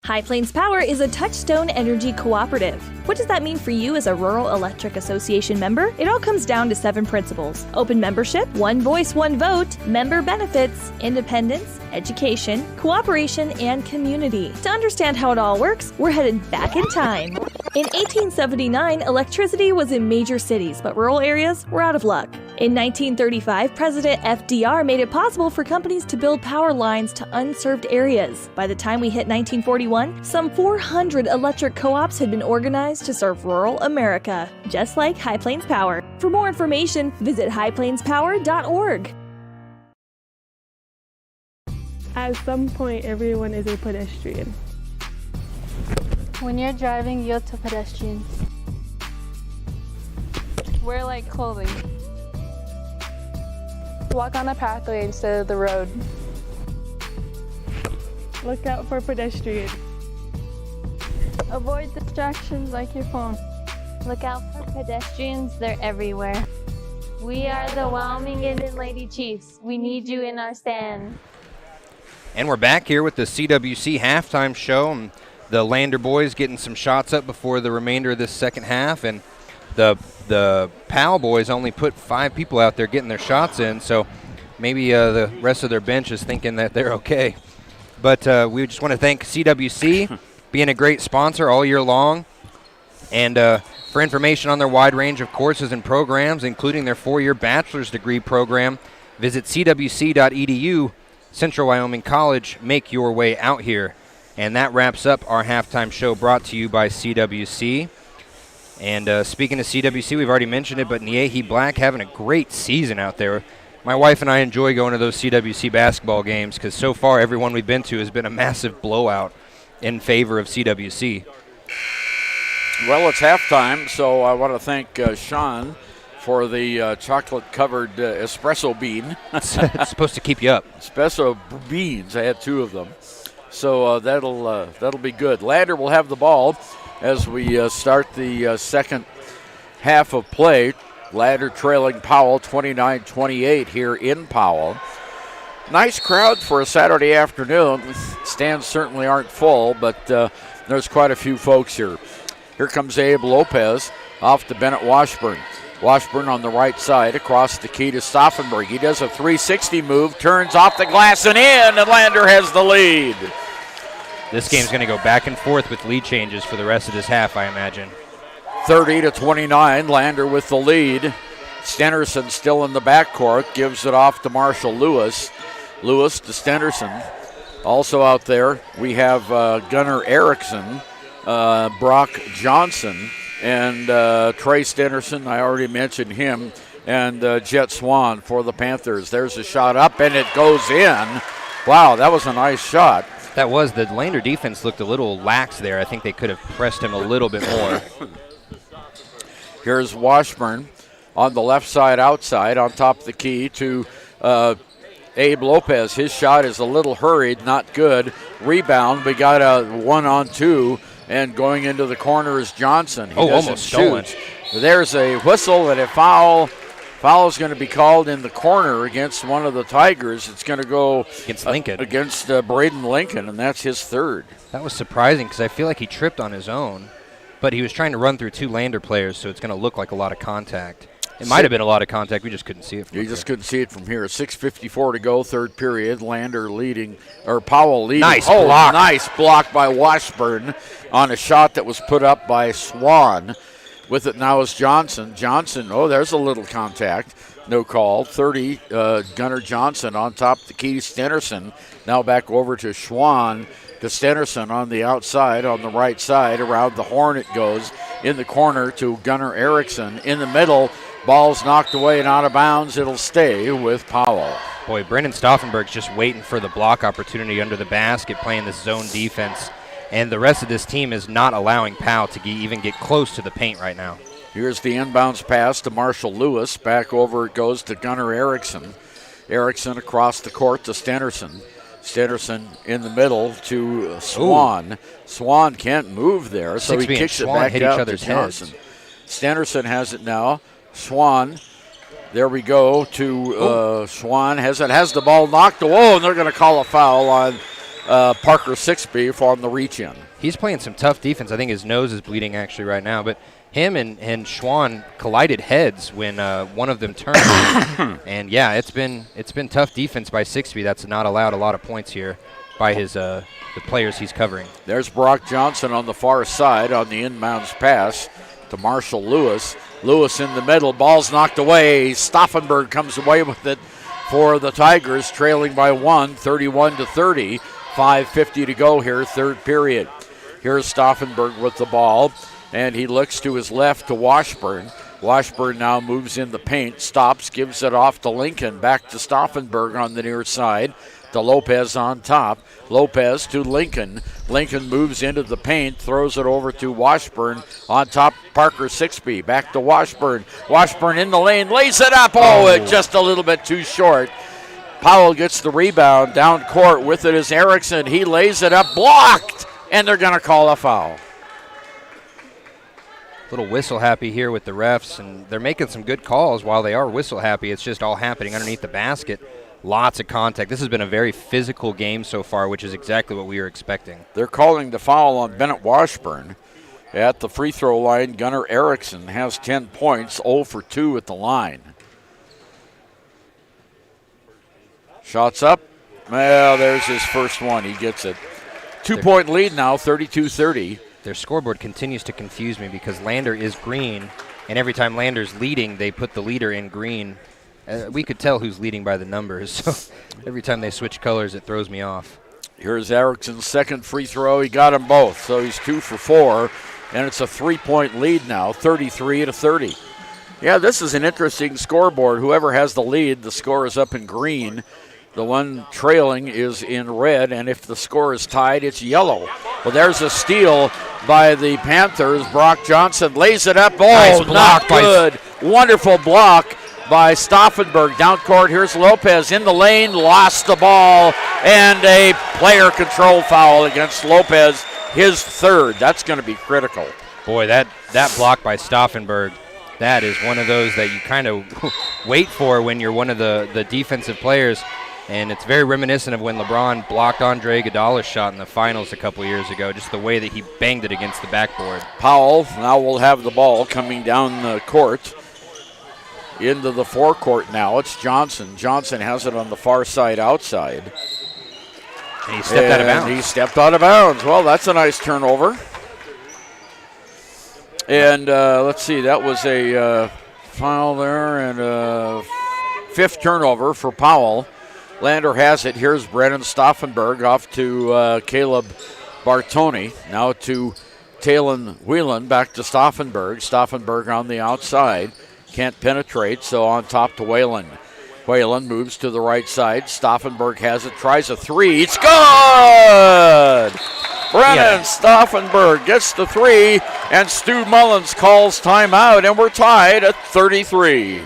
High Plains Power is a Touchstone Energy cooperative. What does that mean for you as a Rural Electric Association member? It all comes down to 7 principles: open membership, one voice, one vote, member benefits, independence, education, cooperation, and community. To understand how it all works, we're headed back in time. In 1879, electricity was in major cities, but rural areas were out of luck. In 1935, President FDR made it possible for companies to build power lines to unserved areas. By the time we hit 1941, some 400 electric co-ops had been organized to serve rural America, just like High Plains Power. For more information, visit highplainspower.org. At some point, everyone is a pedestrian. When you're driving, yield to pedestrians. Wear light clothing. Walk on a pathway instead of the road. Look out for pedestrians. Avoid distractions like your phone. Look out for pedestrians, they're everywhere. We are the Wyoming Indian Lady Chiefs. We need you in our stand. And we're back here with the CWC halftime show. And the Lander boys getting some shots up before the remainder of this second half. And the Powell boys only put 5 people out there getting their shots in. So maybe the rest of their bench is thinking that they're okay. But we just want to thank CWC being a great sponsor all year long. And for information on their wide range of courses and programs, including their 4-year bachelor's degree program, visit cwc.edu. Central Wyoming College, make your way out here. And that wraps up our halftime show brought to you by CWC. And speaking of CWC, we've already mentioned it, but Niehi Black having a great season out there. My wife and I enjoy going to those CWC basketball games because so far everyone we've been to has been a massive blowout in favor of CWC. Well, it's halftime, so I want to thank Sean for the chocolate-covered espresso bean. It's supposed to keep you up. Espresso beans. I had 2 of them. So that'll be good. Lander will have the ball as we start the second half of play. Lander trailing Powell 29-28 here in Powell. Nice crowd for a Saturday afternoon. Stands certainly aren't full, but there's quite a few folks here. Here comes Abe Lopez off to Bennett Washburn. Washburn on the right side across the key to Stauffenberg. He does a 360 move, turns off the glass and in, and Lander has the lead. This game's going to go back and forth with lead changes for the rest of this half, I imagine. 30-29, Lander with the lead. Stenerson still in the backcourt, gives it off to Marshall Lewis. Lewis to Stenerson. Also out there, we have Gunnar Erickson, Brock Johnson, and Trey Stenerson, I already mentioned him, and Jet Swan for the Panthers. There's a shot up, and it goes in. Wow, that was a nice shot. That was. The Lander defense looked a little lax there. I think they could have pressed him a little bit more. Here's Washburn on the left side outside on top of the key to Abe Lopez. His shot is a little hurried, not good. Rebound, we got a 1-on-2. And going into the corner is Johnson. He almost stolen. There's a whistle and a foul. Foul is going to be called in the corner against one of the Tigers. It's going to go against Lincoln. Against Braden Lincoln, and that's his 3rd. That was surprising because I feel like he tripped on his own, but he was trying to run through 2 Lander players, so it's going to look like a lot of contact. It might have been a lot of contact. We just couldn't see it from here. You just couldn't see it from here. 6:54 to go, 3rd period. Lander leading, or Powell leading. Nice block. Nice block by Washburn on a shot that was put up by Swan. With it now is Johnson. Johnson, there's a little contact. No call. 30, Gunnar Johnson on top of the key. Stenerson now back over to Schwan. To Stenerson on the outside, on the right side. Around the horn it goes. In the corner to Gunnar Erickson. In the middle, ball's knocked away and out of bounds. It'll stay with Powell. Boy, Brendan Stauffenberg's just waiting for the block opportunity under the basket, playing this zone defense. And the rest of this team is not allowing Powell to even get close to the paint right now. Here's the inbounds pass to Marshall Lewis. Back over it goes to Gunnar Erickson. Erickson across the court to Stenerson. Stenerson in the middle to Swan. Ooh. Swan can't move there, so he kicks it back out to Johnson. Stenerson has it now. Swan, there we go to Swan. Has the ball knocked away, and they're going to call a foul on Parker Sixby on the reach-in. He's playing some tough defense. I think his nose is bleeding actually right now, but him and Schwan collided heads when one of them turned. And yeah, it's been tough defense by Sixby. That's not allowed a lot of points here by his the players he's covering. There's Brock Johnson on the far side on the inbounds pass to Marshall Lewis. Lewis in the middle, ball's knocked away. Stauffenberg comes away with it for the Tigers, trailing by 1, 31-30. 5:50 to go here, 3rd period. Here's Stauffenberg with the ball, and he looks to his left to Washburn. Washburn now moves in the paint, stops, gives it off to Lincoln, back to Stauffenberg on the near side, to Lopez on top. Lopez to Lincoln. Lincoln moves into the paint, throws it over to Washburn on top. Parker Sixby back to Washburn. Washburn in the lane, lays it up. Just a little bit too short. Powell gets the rebound down court. With it is Erickson. He lays it up, blocked, and they're going to call a foul. Little whistle happy here with the refs, and they're making some good calls while they are whistle happy. It's just all happening underneath the basket. Lots of contact. This has been a very physical game so far, which is exactly what we were expecting. They're calling the foul on Bennett Washburn. At the free throw line, Gunnar Erickson has 10 points, 0 for 2 at the line. Shots up. Well, there's his first one. He gets it. 2-point lead now, 32-30. Their scoreboard continues to confuse me because Lander is green, and every time Lander's leading, they put the leader in green. We could tell who's leading by the numbers, so every time they switch colors, it throws me off. Here's Erickson's second free throw. He got them both, so he's 2 for 4, and it's a 3-point lead now, 33-30. Yeah, this is an interesting scoreboard. Whoever has the lead, the score is up in green. The one trailing is in red, and if the score is tied, it's yellow. Well, there's a steal by the Panthers. Brock Johnson lays it up. Oh, nice block, not good. Wonderful block by Stauffenberg. Down court, here's Lopez in the lane, lost the ball, and a player control foul against Lopez, his third. That's going to be critical. Boy, that block by Stauffenberg, that is one of those that you kind of wait for when you're one of the defensive players. And it's very reminiscent of when LeBron blocked Andre Iguodala's shot in the finals a couple years ago, just the way that he banged it against the backboard. Powell now will have the ball coming down the court into the forecourt now. It's Johnson. Johnson has it on the far side outside. And he stepped out of bounds. He stepped out of bounds. Well, that's a nice turnover. And let's see, that was a foul there and a fifth turnover for Powell. Lander has it. Here's Brennan Stauffenberg off to Caleb Bartoni. Now to Talon Whelan, back to Stauffenberg. Stauffenberg on the outside. Can't penetrate, so on top to Whalen. Whalen moves to the right side. Stauffenberg has it, tries a three. It's good! Brennan Stauffenberg gets the three, and Stu Mullins calls timeout, and we're tied at 33.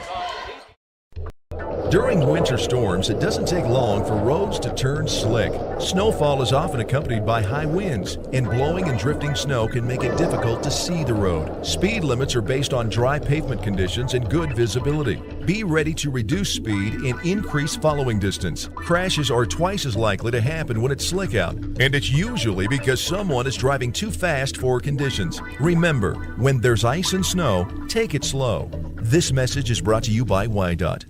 During winter storms, it doesn't take long for roads to turn slick. Snowfall is often accompanied by high winds, and blowing and drifting snow can make it difficult to see the road. Speed limits are based on dry pavement conditions and good visibility. Be ready to reduce speed and increase following distance. Crashes are twice as likely to happen when it's slick out, and it's usually because someone is driving too fast for conditions. Remember, when there's ice and snow, take it slow. This message is brought to you by WYDOT.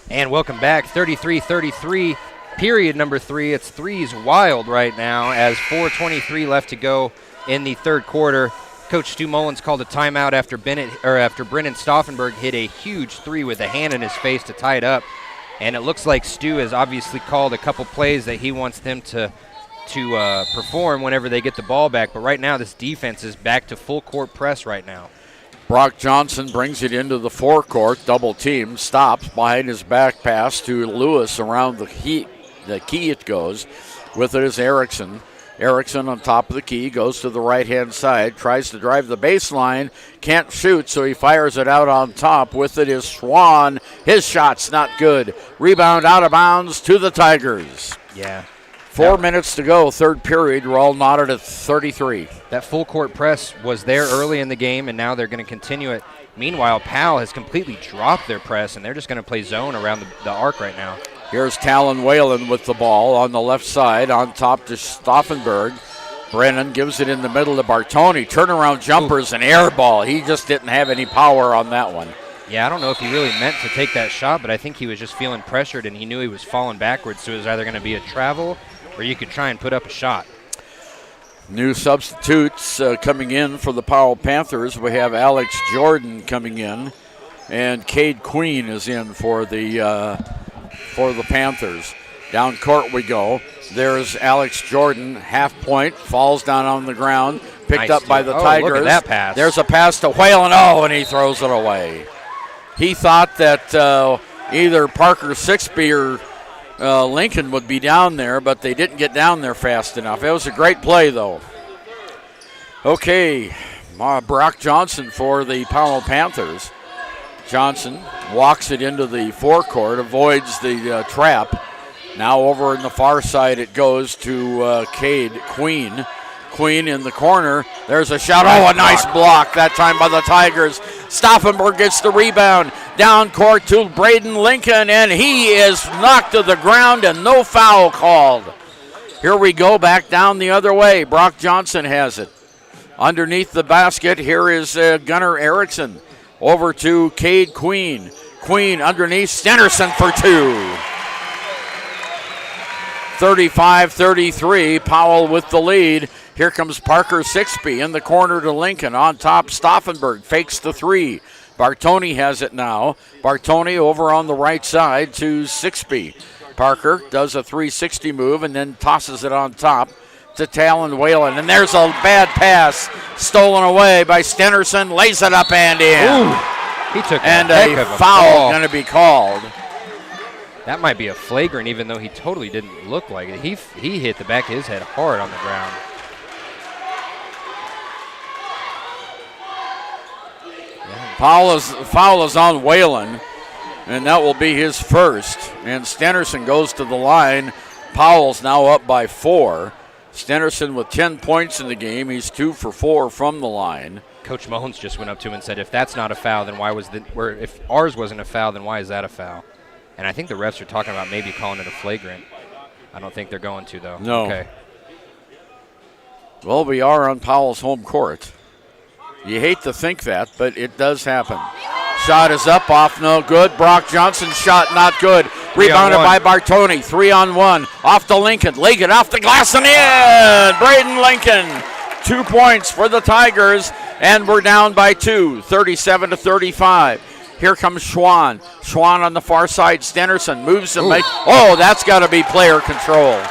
And welcome back, 33-33, period number 3. It's threes wild right now as 4:23 left to go in the third quarter. Coach Stu Mullins called a timeout after Brennan Stauffenberg hit a huge three with a hand in his face to tie it up. And it looks like Stu has obviously called a couple plays that he wants them to perform whenever they get the ball back. But right now this defense is back to full court press right now. Brock Johnson brings it into the forecourt, double team, stops behind his back pass to Lewis around the key it goes. With it is Erickson. Erickson on top of the key, goes to the right-hand side, tries to drive the baseline, can't shoot, so he fires it out on top. With it is Swan. His shot's not good. Rebound out of bounds to the Tigers. Yeah. 4 minutes to go, third period. We're all knotted at 33. That full court press was there early in the game, and now they're going to continue it. Meanwhile, Powell has completely dropped their press, and they're just going to play zone around the arc right now. Here's Talon Whalen with the ball on the left side, on top to Stauffenberg. Brennan gives it in the middle to Bartoni. Turnaround jumpers and air ball. He just didn't have any power on that one. Yeah, I don't know if he really meant to take that shot, but I think he was just feeling pressured, and he knew he was falling backwards, so it was either going to be a travel or you could try and put up a shot. New substitutes coming in for the Powell Panthers. We have Alex Jordan coming in, and Cade Queen is in for the Panthers. Down court we go. There's Alex Jordan, half point, falls down on the ground, picked up by the Tigers. Look at that pass. There's a pass to Whalen, and he throws it away. He thought that either Parker Sixby or Lincoln would be down there, but they didn't get down there fast enough. It was a great play, though. Okay, Brock Johnson for the Powell Panthers. Johnson walks it into the forecourt, avoids the trap. Now over in the far side it goes to Cade Queen. Queen in the corner. There's a shot. Oh, a nice block that time by the Tigers. Stauffenberg gets the rebound. Down court to Braden Lincoln, and he is knocked to the ground and no foul called. Here we go, back down the other way. Brock Johnson has it. Underneath the basket, here is Gunnar Erickson. Over to Cade Queen. Queen underneath, Stennerson for two. 35-33, Powell with the lead. Here comes Parker Sixby in the corner to Lincoln. On top, Stauffenberg fakes the three. Bartoni has it now. Bartoni over on the right side to Sixby. Parker does a 360 move and then tosses it on top to Talon Whalen. And there's a bad pass stolen away by Stennerson. Lays it up and in. Ooh, he took a foul going to be called. That might be a flagrant, even though he totally didn't look like it. He hit the back of his head hard on the ground. Foul is on Whalen, and that will be his first. And Stennerson goes to the line. Powell's now up by 4. Stennerson with 10 points in the game. He's 2 for 4 from the line. Coach Mullins just went up to him and said, if that's not a foul, then why was if ours wasn't a foul, then why is that a foul? And I think the refs are talking about maybe calling it a flagrant. I don't think they're going to, though. No. Okay. Well, we are on Powell's home court. You hate to think that, but it does happen. Shot is up, off, no good. Brock Johnson's shot, not good. Rebounded by Bartoni. 3-on-1. Off to Lincoln. Leg it off the glass and in. Braden Lincoln. 2 points for the Tigers, and we're down by 2, 37-35. Here comes Schwann. Schwann on the far side. Stennerson moves and makes. Oh, that's got to be player control.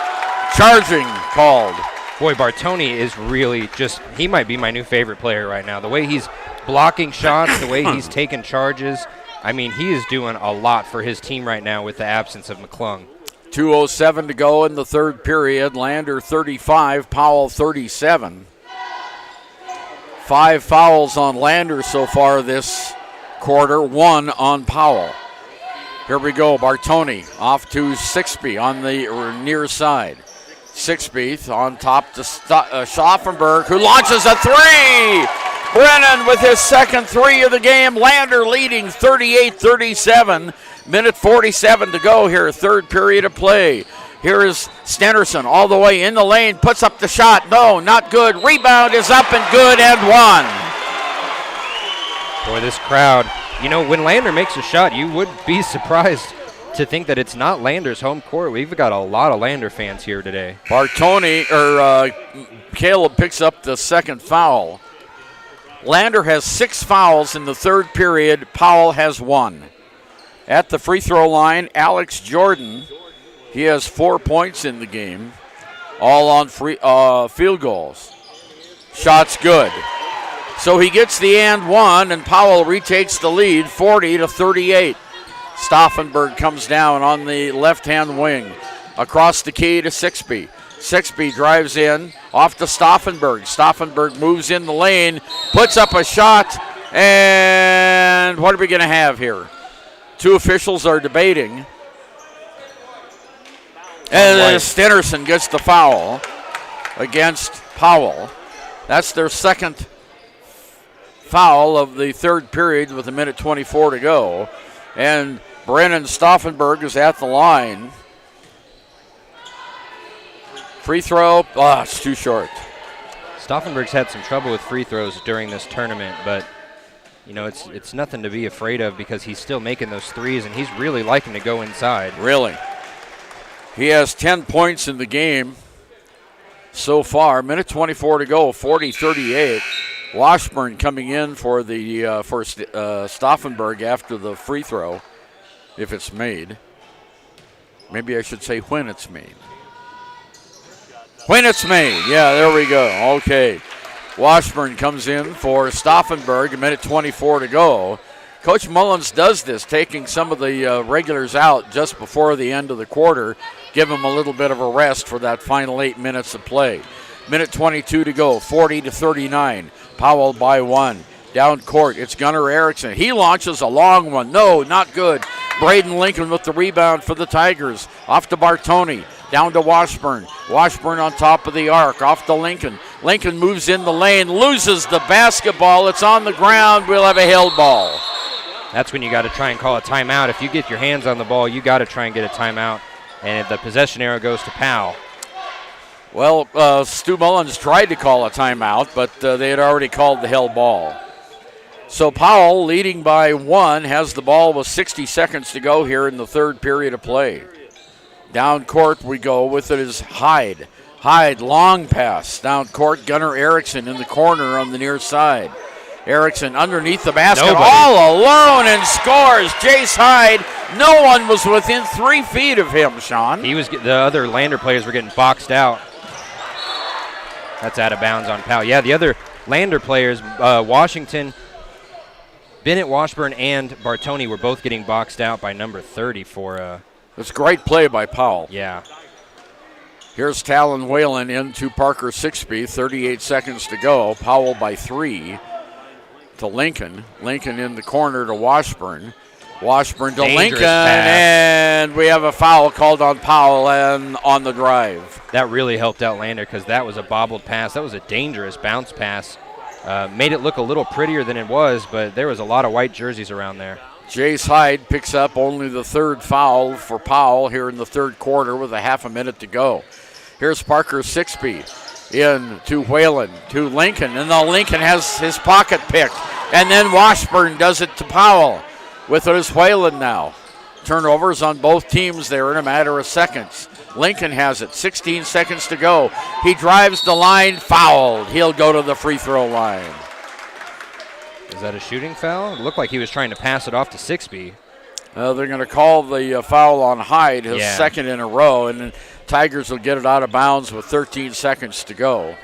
Charging called. Boy, Bartoni is really just, he might be my new favorite player right now. The way he's blocking shots, the way he's taking charges. I mean, he is doing a lot for his team right now with the absence of McClung. 2:07 to go in the third period. Lander 35, Powell 37. 5 fouls on Lander so far this quarter, 1 on Powell. Here we go, Bartoni off to Sixby on the near side. Sixby on top to Stauffenberg, who launches a 3! Brennan with his second 3 of the game. Lander leading 38-37. Minute 47 to go here, third period of play. Here is Stennerson all the way in the lane, puts up the shot. No, not good. Rebound is up and good and 1. Boy, this crowd, you know, when Lander makes a shot, you would be surprised to think that it's not Lander's home court. We've got a lot of Lander fans here today. Caleb picks up the second foul. Lander has 6 fouls in the third period. Powell has 1. At the free throw line, Alex Jordan. He has 4 points in the game, all on field goals. Shot's good. So he gets the and 1, and Powell retakes the lead, 40-38. Stauffenberg comes down on the left-hand wing. Across the key to Sixby. Sixby drives in, off to Stauffenberg. Stauffenberg moves in the lane, puts up a shot, and what are we going to have here? 2 officials are debating. And Stennerson gets the foul against Powell. That's their second foul of the third period with 1:24 to go. And Brennan Stauffenberg is at the line. Free throw, it's too short. Stauffenberg's had some trouble with free throws during this tournament, but you know, it's nothing to be afraid of because he's still making those threes, and he's really liking to go inside. Really. He has 10 points in the game so far. 1:24 to go, 40-38. Washburn coming in for the Stauffenberg after the free throw, if it's made. Maybe I should say when it's made. When it's made. Yeah, there we go. Okay. Washburn comes in for Stauffenberg, 1:24 to go. Coach Mullins does this, taking some of the regulars out just before the end of the quarter, give them a little bit of a rest for that final 8 minutes of play. 1:22 to go, 40-39. Powell by 1. Down court, it's Gunnar Erickson. He launches a long one. No, not good. Braden Lincoln with the rebound for the Tigers. Off to Bartoni. Down to Washburn. Washburn on top of the arc. Off to Lincoln. Lincoln moves in the lane, loses the basketball. It's on the ground. We'll have a held ball. That's when you got to try and call a timeout. If you get your hands on the ball, you got to try and get a timeout. And the possession arrow goes to Powell. Well, Stu Mullins tried to call a timeout, but they had already called the held ball. So Powell, leading by 1, has the ball with 60 seconds to go here in the third period of play. Down court we go with it is Hyde. Hyde, long pass. Down court, Gunnar Erickson in the corner on the near side. Erickson underneath the basket, all alone, and scores. Jace Hyde, no one was within 3 feet of him, Sean. The other Lander players were getting boxed out. That's out of bounds on Powell. Yeah, the other Lander players, Washington, Bennett, Washburn, and Bartoni were both getting boxed out by number 30 for... It's a great play by Powell. Yeah. Here's Talon Whalen into Parker Sixby, 38 seconds to go. Powell by 3 to Lincoln. Lincoln in the corner to Washburn. Washburn to Lincoln, and we have a foul called on Powell and on the drive. That really helped out Lander because that was a bobbled pass. That was a dangerous bounce pass. Made it look a little prettier than it was, but there was a lot of white jerseys around there. Jace Hyde picks up only the 3rd foul for Powell here in the 3rd quarter with a half a minute to go. Here's Parker Sixby in to Whalen, to Lincoln, and now Lincoln has his pocket picked. And then Washburn does it to Powell. With it is Whalen now. Turnovers on both teams there in a matter of seconds. Lincoln has it, 16 seconds to go. He drives the line, fouled. He'll go to the free throw line. Is that a shooting foul? It looked like he was trying to pass it off to Sixby. They're going to call the foul on Hyde, his second in a row, and then Tigers will get it out of bounds with 13 seconds to go.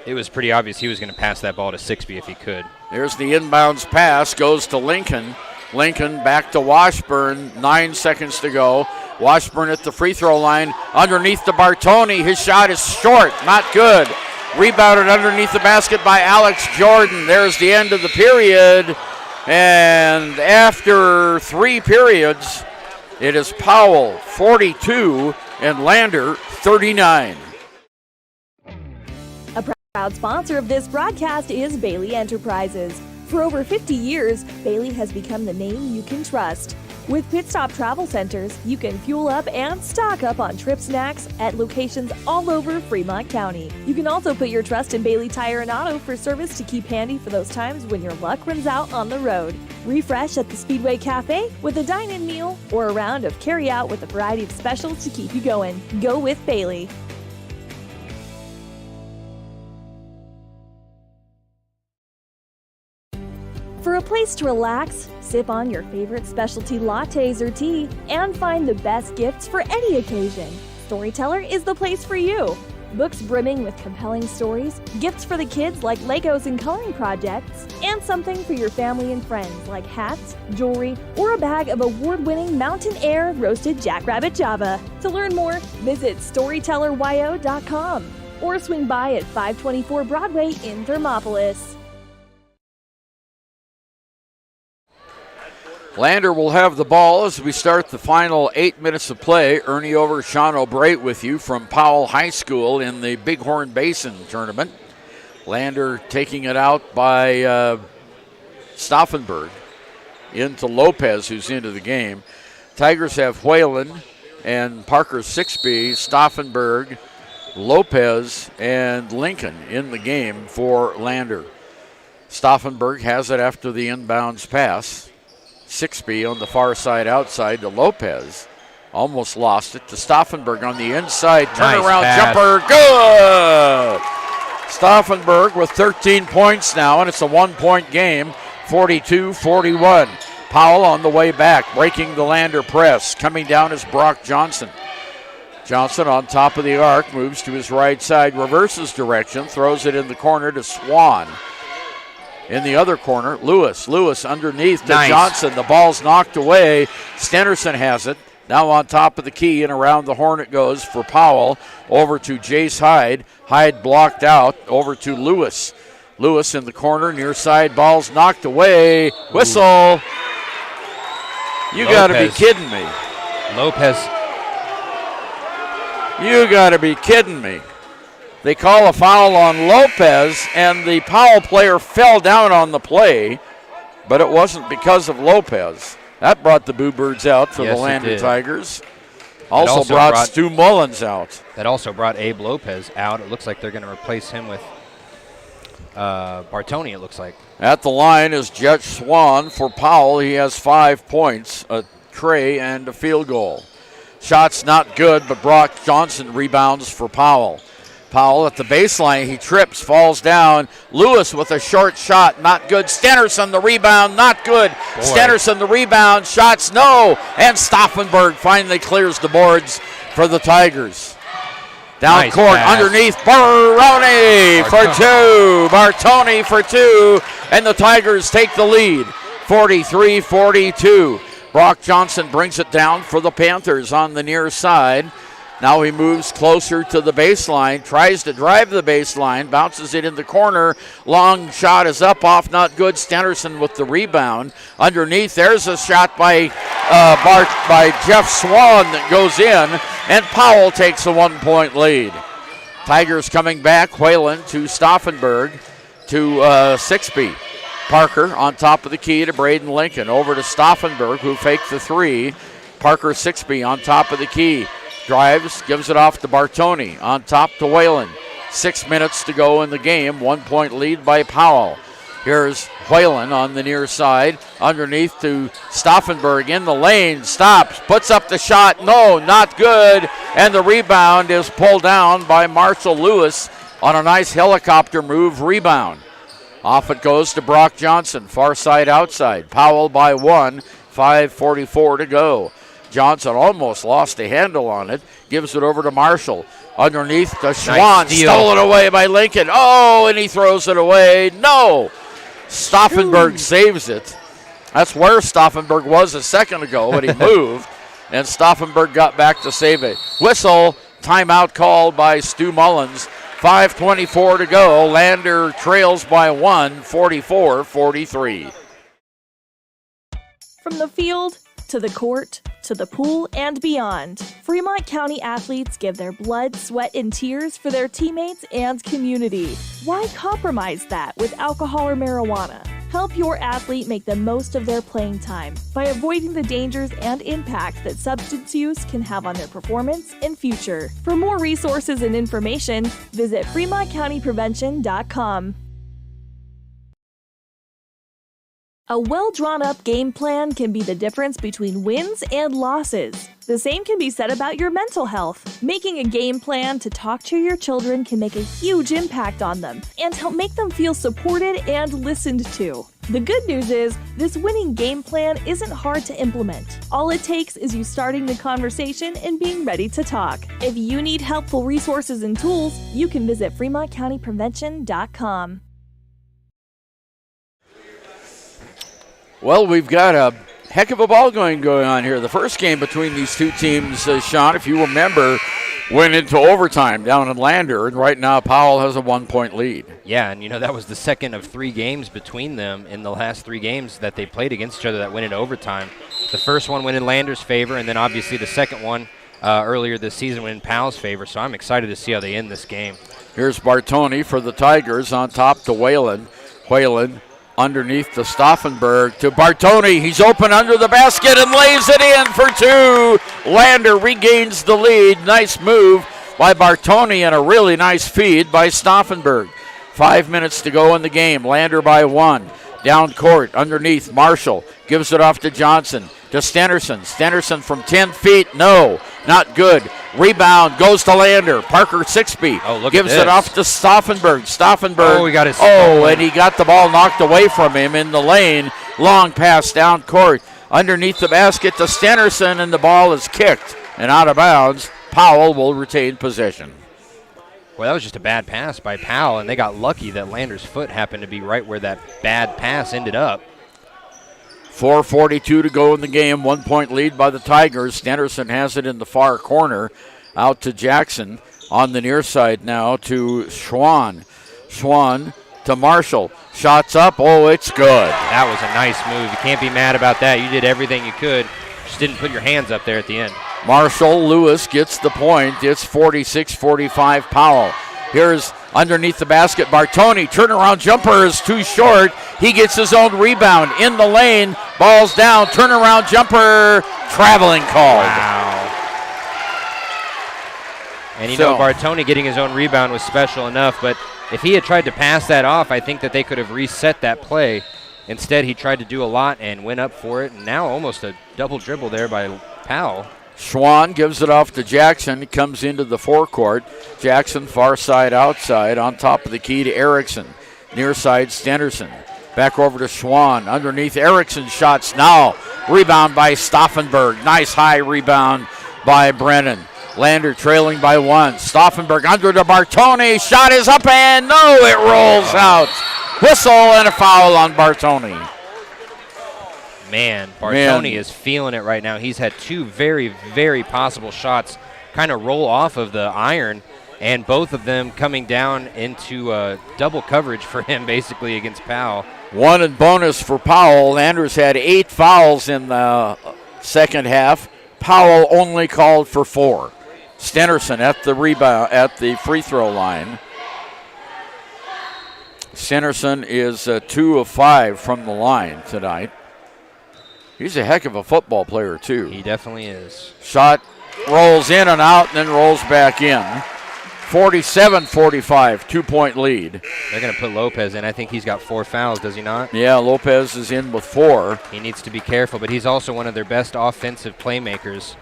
It was pretty obvious he was going to pass that ball to Sixby if he could. There's the inbounds pass, goes to Lincoln. Lincoln back to Washburn, 9 seconds to go. Washburn at the free throw line, underneath to Bartoni. His shot is short, not good. Rebounded underneath the basket by Alex Jordan. There's the end of the period. And after 3 periods, it is Powell 42 and Lander 39. A proud sponsor of this broadcast is Bailey Enterprises. For over 50 years, Bailey has become the name you can trust. With Pit Stop Travel Centers, you can fuel up and stock up on trip snacks at locations all over Fremont County. You can also put your trust in Bailey Tire and Auto for service to keep handy for those times when your luck runs out on the road. Refresh at the Speedway Cafe with a dine-in meal or a round of carry-out with a variety of specials to keep you going. Go with Bailey. For a place to relax, sip on your favorite specialty lattes or tea, and find the best gifts for any occasion, Storyteller is the place for you. Books brimming with compelling stories, gifts for the kids like Legos and coloring projects, and something for your family and friends like hats, jewelry, or a bag of award-winning Mountain Air roasted jackrabbit Java. To learn more, visit StorytellerYO.com or swing by at 524 Broadway in Thermopolis. Lander will have the ball as we start the final 8 minutes of play. Ernie over, Sean O'Brate with you from Powell High School in the Big Horn Basin Tournament. Lander taking it out by Stauffenberg into Lopez, who's into the game. Tigers have Whalen and Parker Sixby, Stauffenberg, Lopez, and Lincoln in the game for Lander. Stauffenberg has it after the inbounds pass. Sixby on the far side outside to Lopez. Almost lost it to Stauffenberg on the inside. Turnaround jumper. Good! Stauffenberg with 13 points now, and it's a 1-point game, 42-41. Powell on the way back, breaking the Lander press. Coming down is Brock Johnson. Johnson on top of the arc, moves to his right side, reverses direction, throws it in the corner to Swan. In the other corner, Lewis underneath to Johnson. The ball's knocked away. Stenerson has it. Now on top of the key and around the horn it goes for Powell. Over to Jace Hyde. Hyde blocked out. Over to Lewis. Lewis in the corner, near side, ball's knocked away. Whistle. You got to be kidding me. Lopez. You got to be kidding me. They call a foul on Lopez, and the Powell player fell down on the play, but it wasn't because of Lopez. That brought the Boo Birds out for the Lander Tigers. Also brought Stu Mullins out. That also brought Abe Lopez out. It looks like they're going to replace him with Bartoni, it looks like. At the line is Jet Swan for Powell. He has 5 points, a tray, and a field goal. Shot's not good, but Brock Johnson rebounds for Powell. Powell at the baseline, he trips, falls down. Lewis with a short shot, not good. Stenerson the rebound, not good. Stenerson the rebound, shots no. And Stauffenberg finally clears the boards for the Tigers. Down court, underneath, Bartoni for two. Bartoni for two, and the Tigers take the lead, 43-42. Brock Johnson brings it down for the Panthers on the near side. Now he moves closer to the baseline, tries to drive the baseline, bounces it in the corner. Long shot is up, off, not good. Stenerson with the rebound. Underneath, there's a shot by Jeff Swan that goes in, and Powell takes a 1-point lead. Tigers coming back, Whalen to Stauffenberg to Sixby. Parker on top of the key to Braden Lincoln. Over to Stauffenberg, who faked the three. Parker Sixby on top of the key. Drives, gives it off to Bartoni. On top to Whalen. 6 minutes to go in the game. 1-point lead by Powell. Here's Whalen on the near side. Underneath to Stauffenberg in the lane. Stops, puts up the shot. No, not good. And the rebound is pulled down by Marshall Lewis on a nice helicopter move rebound. Off it goes to Brock Johnson. Far side outside. Powell by 1. 5:44 to go. Johnson almost lost a handle on it. Gives it over to Marshall. Underneath to Schwann. Nice Stolen away by Lincoln. Oh, and he throws it away. No. Stauffenberg saves it. That's where Stauffenberg was a second ago, but he moved. And Stauffenberg got back to save it. Whistle. Timeout called by Stu Mullins. 5:24 to go. Lander trails by 1, 44-43. From the field to the court, to the pool, and beyond, Fremont County athletes give their blood, sweat, and tears for their teammates and community. Why compromise that with alcohol or marijuana? Help your athlete make the most of their playing time by avoiding the dangers and impact that substance use can have on their performance and future. For more resources and information, visit FremontCountyPrevention.com. A well-drawn-up game plan can be the difference between wins and losses. The same can be said about your mental health. Making a game plan to talk to your children can make a huge impact on them and help make them feel supported and listened to. The good news is, this winning game plan isn't hard to implement. All it takes is you starting the conversation and being ready to talk. If you need helpful resources and tools, you can visit FremontCountyPrevention.com. Well, we've got a heck of a ball going on here. The first game between these two teams, Sean, if you remember, went into overtime down in Lander, and right now Powell has a 1-point lead. Yeah, and that was the second of 3 games between them in the last 3 games that they played against each other that went into overtime. The first one went in Lander's favor, and then obviously the second one earlier this season went in Powell's favor, so I'm excited to see how they end this game. Here's Bartoni for the Tigers on top to Whalen. Whalen underneath to Stauffenberg to Bartoni. He's open under the basket and lays it in for 2. Lander regains the lead. Nice move by Bartoni and a really nice feed by Stauffenberg. 5 minutes to go in the game. Lander by 1. Down court, underneath, Marshall gives it off to Johnson, to Stenerson. Stenerson from 10 feet, no, not good. Rebound goes to Lander. Parker Sixby gives it off to Stauffenberg. Stauffenberg, and he got the ball knocked away from him in the lane. Long pass down court, underneath the basket to Stenerson, and the ball is kicked and out of bounds. Powell will retain possession. Well, that was just a bad pass by Powell, and they got lucky that Lander's foot happened to be right where that bad pass ended up. 4:42 to go in the game. 1-point lead by the Tigers. Stenerson has it in the far corner. Out to Jackson on the near side now to Schwann. Schwann to Marshall. Shots up. Oh, it's good. That was a nice move. You can't be mad about that. You did everything you could. Just didn't put your hands up there at the end. Marshall Lewis gets the point. It's 46-45 Powell. Here's underneath the basket, Bartoni. Turnaround jumper is too short. He gets his own rebound in the lane. Ball's down. Turnaround jumper. Traveling called. Wow. And you know, Bartoni getting his own rebound was special enough, but if he had tried to pass that off, I think that they could have reset that play. Instead, he tried to do a lot and went up for it, and now almost a double dribble there by Powell. Schwann gives it off to Jackson. He comes into the forecourt. Jackson far side outside on top of the key to Erickson. Near side Stenderson. Back over to Schwann. Underneath Erickson shots now. Rebound by Stauffenberg. Nice high rebound by Brennan. Lander trailing by 1. Stauffenberg under to Bartoni. Shot is up and no, it rolls out. Whistle and a foul on Bartoni. Man, Bartoni is feeling it right now. He's had 2 very, very possible shots kind of roll off of the iron, and both of them coming down into double coverage for him basically against Powell. 1 and bonus for Powell. Landers had 8 fouls in the second half. Powell only called for 4. Stenderson at the rebound at the free throw line. Stenderson is 2 of 5 from the line tonight. He's a heck of a football player, too. He definitely is. Shot rolls in and out and then rolls back in. 47-45, 2-point lead. They're going to put Lopez in. I think he's got 4 fouls, does he not? Yeah, Lopez is in with 4. He needs to be careful, but he's also one of their best offensive playmakers.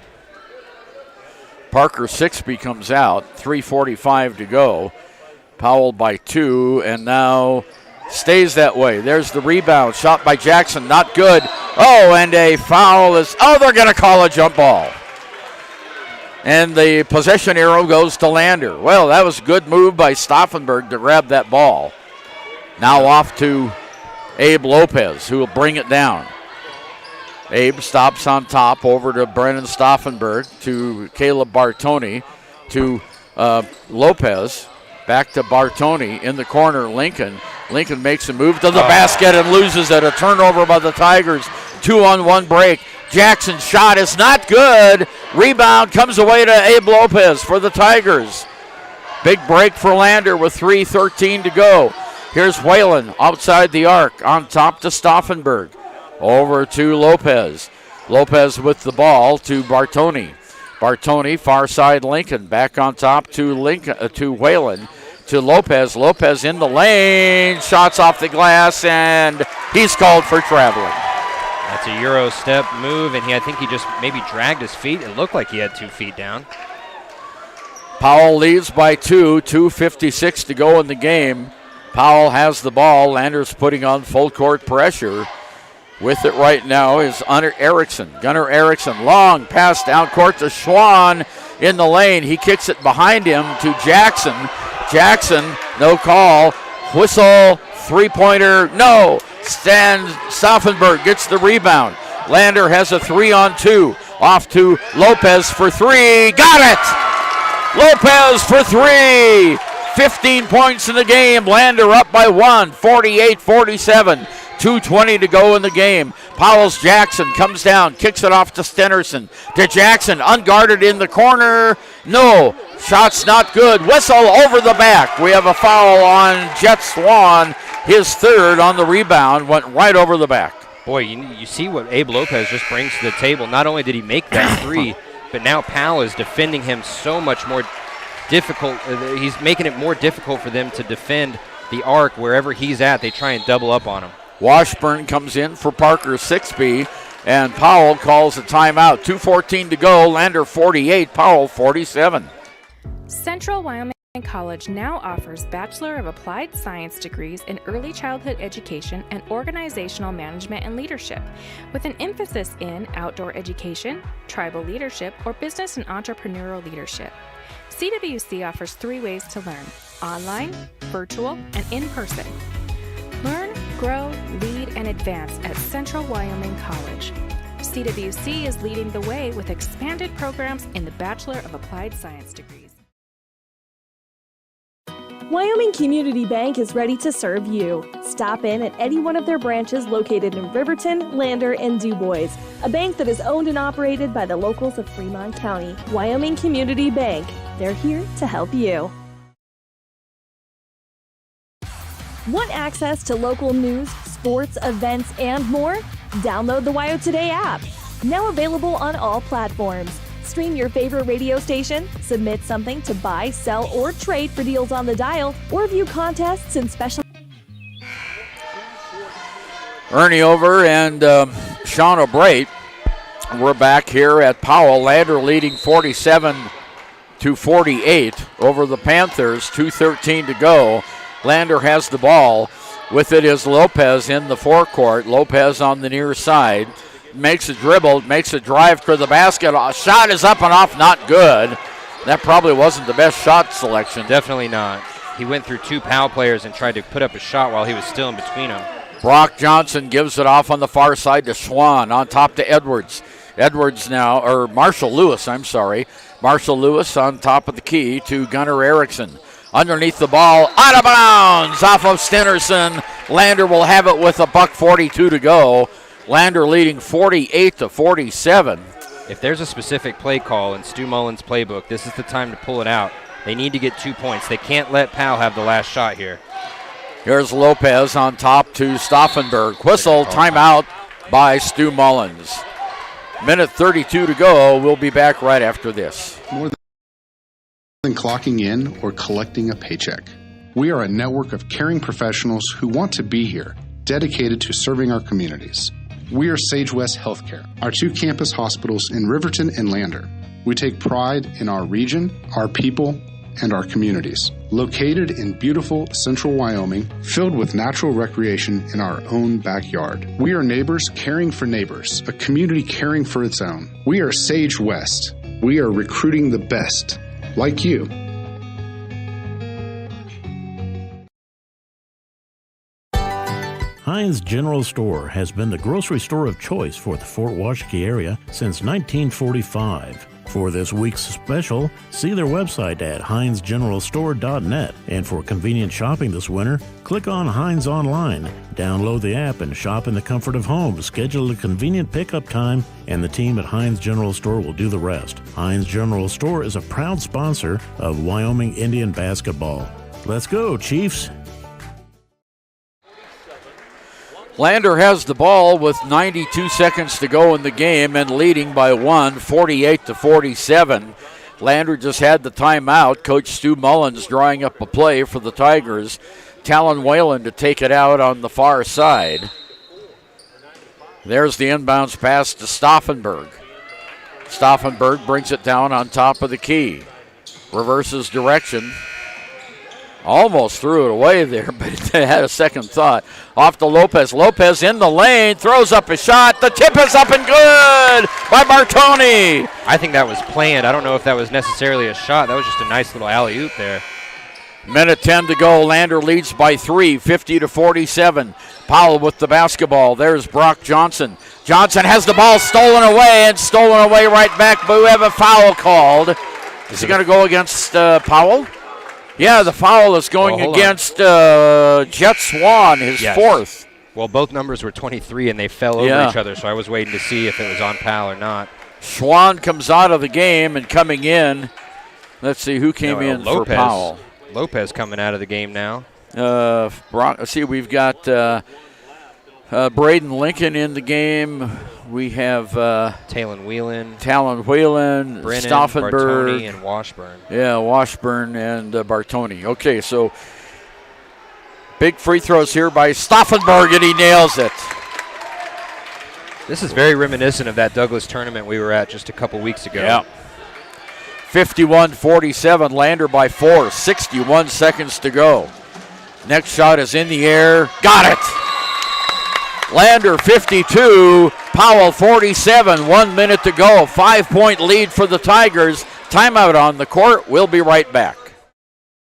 Parker Sixby comes out, 3:45 to go. Powell by 2, and now stays that way. There's the rebound. Shot by Jackson, not good. Oh, and a foul is, they're going to call a jump ball. And the possession arrow goes to Lander. Well, that was a good move by Stauffenberg to grab that ball. Now off to Abe Lopez, who will bring it down. Abe stops on top over to Brennan Stauffenberg, to Caleb Bartoni, to Lopez. Back to Bartoni in the corner, Lincoln. Lincoln makes a move to the basket and loses it. A turnover by the Tigers. 2-on-1 break. Jackson's shot is not good. Rebound comes away to Abe Lopez for the Tigers. Big break for Lander with 3:13 to go. Here's Whalen outside the arc on top to Stauffenberg. Over to Lopez. Lopez with the ball to Bartoni. Bartoni, far side Lincoln. Back on top to Whalen. To Lopez. Lopez in the lane. Shots off the glass, and he's called for traveling. That's a Euro step move, and I think he just maybe dragged his feet. It looked like he had 2 feet down. Powell leads by 2. 2:56 to go in the game. Powell has the ball. Landers putting on full court pressure. With it right now is Gunnar Erickson. Long pass down court to Schwann in the lane. He kicks it behind him to Jackson. Jackson, no call. Whistle, 3-pointer, no. Stauffenberg gets the rebound. Lander has a 3-on-2. Off to Lopez for 3. Got it! Lopez for 3. 15 points in the game. Lander up by 1. 48-47. 2:20 to go in the game. Powell's Jackson comes down, kicks it off to Stenderson. To Jackson, unguarded in the corner. No, shot's not good. Whistle over the back. We have a foul on Jet Swan. His 3rd on the rebound, went right over the back. Boy, you see what Abe Lopez just brings to the table. Not only did he make that 3, but now Powell is defending him so much more difficult. He's making it more difficult for them to defend the arc wherever he's at. They try and double up on him. Washburn comes in for Parker Sixby, and Powell calls a timeout. 2:14 to go. Lander 48, Powell 47. Central Wyoming College now offers Bachelor of Applied Science degrees in Early Childhood Education and Organizational Management and Leadership, with an emphasis in outdoor education, tribal leadership, or business and entrepreneurial leadership. CWC offers 3 ways to learn: online, virtual, and in person. Learn, grow, lead, and advance at Central Wyoming College. CWC is leading the way with expanded programs in the Bachelor of Applied Science degrees. Wyoming Community Bank is ready to serve you. Stop in at any one of their branches located in Riverton, Lander, and DuBois. A bank that is owned and operated by the locals of Fremont County. Wyoming Community Bank. They're here to help you. Want access to local news, sports, events, and more? Download the WYO Today app. Now available on all platforms. Stream your favorite radio station, submit something to buy, sell, or trade for deals on the dial, or view contests and special. Ernie Over and Sean O'Brate. We're back here at Powell. Lander leading 47-48 over the Panthers. 2:13 to go. Lander has the ball. With it is Lopez in the forecourt. Lopez on the near side. Makes a dribble, makes a drive to the basket. A shot is up and off, not good. That probably wasn't the best shot selection. Definitely not. He went through two Powell players and tried to put up a shot while he was still in between them. Brock Johnson gives it off on the far side to Schwann. On top to Edwards. Edwards now, or Marshall Lewis, I'm sorry. Marshall Lewis on top of the key to Gunnar Erickson. Underneath the ball, out of bounds, off of Stenerson. Lander will have it with $1:42 to go. Lander leading 48-47. If there's a specific play call in Stu Mullins' playbook, this is the time to pull it out. They need to get 2 points. They can't let Powell have the last shot here. Here's Lopez on top to Stauffenberg. Whistle, timeout by Stu Mullins. Minute 32 to go. We'll be back right after this. More than clocking in or collecting a paycheck, we are a network of caring professionals who want to be here, dedicated to serving our communities. We are Sage West Healthcare, our 2 campus hospitals in Riverton and Lander. We take pride in our region, our people, and our communities. Located in beautiful central Wyoming, filled with natural recreation in our own backyard. We are neighbors caring for neighbors, a community caring for its own. We are Sage West. We are recruiting the best, like you. Heinz General Store has been the grocery store of choice for the Fort Washakie area since 1945. For this week's special, see their website at heinzgeneralstore.net. And for convenient shopping this winter, click on Heinz Online, download the app, and shop in the comfort of home. Schedule a convenient pickup time, and the team at Heinz General Store will do the rest. Heinz General Store is a proud sponsor of Wyoming Indian basketball. Let's go, Chiefs! Lander has the ball with 92 seconds to go in the game and leading by 1, 48-47. Lander just had the timeout. Coach Stu Mullins drawing up a play for the Tigers. Talon Whalen to take it out on the far side. There's the inbounds pass to Stauffenberg. Stauffenberg brings it down on top of the key. Reverses direction. Almost threw it away there, but they had a second thought. Off to Lopez. Lopez in the lane, throws up a shot. The tip is up and good by Bartoni. I think that was planned. I don't know if that was necessarily a shot. That was just a nice little alley-oop there. Minute 10 to go. Lander leads by 3, 50-47. Powell with the basketball. There's Brock Johnson. Johnson has the ball stolen away right back, but we have a foul called. Is he going to go against Powell? Yeah, the foul is going against Jet Swan, his fourth. Well, both numbers were 23, and they fell over each other, so I was waiting to see if it was on Powell or not. Swan comes out of the game and coming in. Let's see who came in for Powell. Lopez coming out of the game now. See, we've got Braden Lincoln in the game. We have Talon Whelan, Brennan, Stauffenberg, Bartoni, and Washburn. Yeah, Washburn and Bartoni. Okay, so big free throws here by Stauffenberg, and he nails it. This is very reminiscent of that Douglas tournament we were at just a couple weeks ago. Yeah. 51-47, Lander by 4, 61 seconds to go. Next shot is in the air. Got it! Lander 52, Powell 47, 1 minute to go. 5-point lead for the Tigers. Timeout on the court. We'll be right back.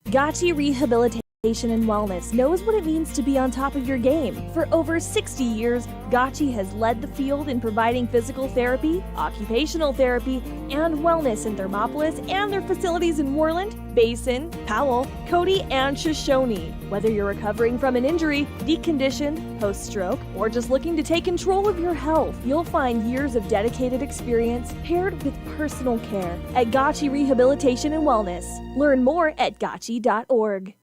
Gotchi Rehabilitation and Wellness knows what it means to be on top of your game. For over 60 years, Gotchi has led the field in providing physical therapy, occupational therapy, and wellness in Thermopolis and their facilities in Moreland, Basin, Powell, Cody, and Shoshone. Whether you're recovering from an injury, deconditioned, post-stroke, or just looking to take control of your health, you'll find years of dedicated experience paired with personal care at Gotchi Rehabilitation and Wellness. Learn more at gotchi.org.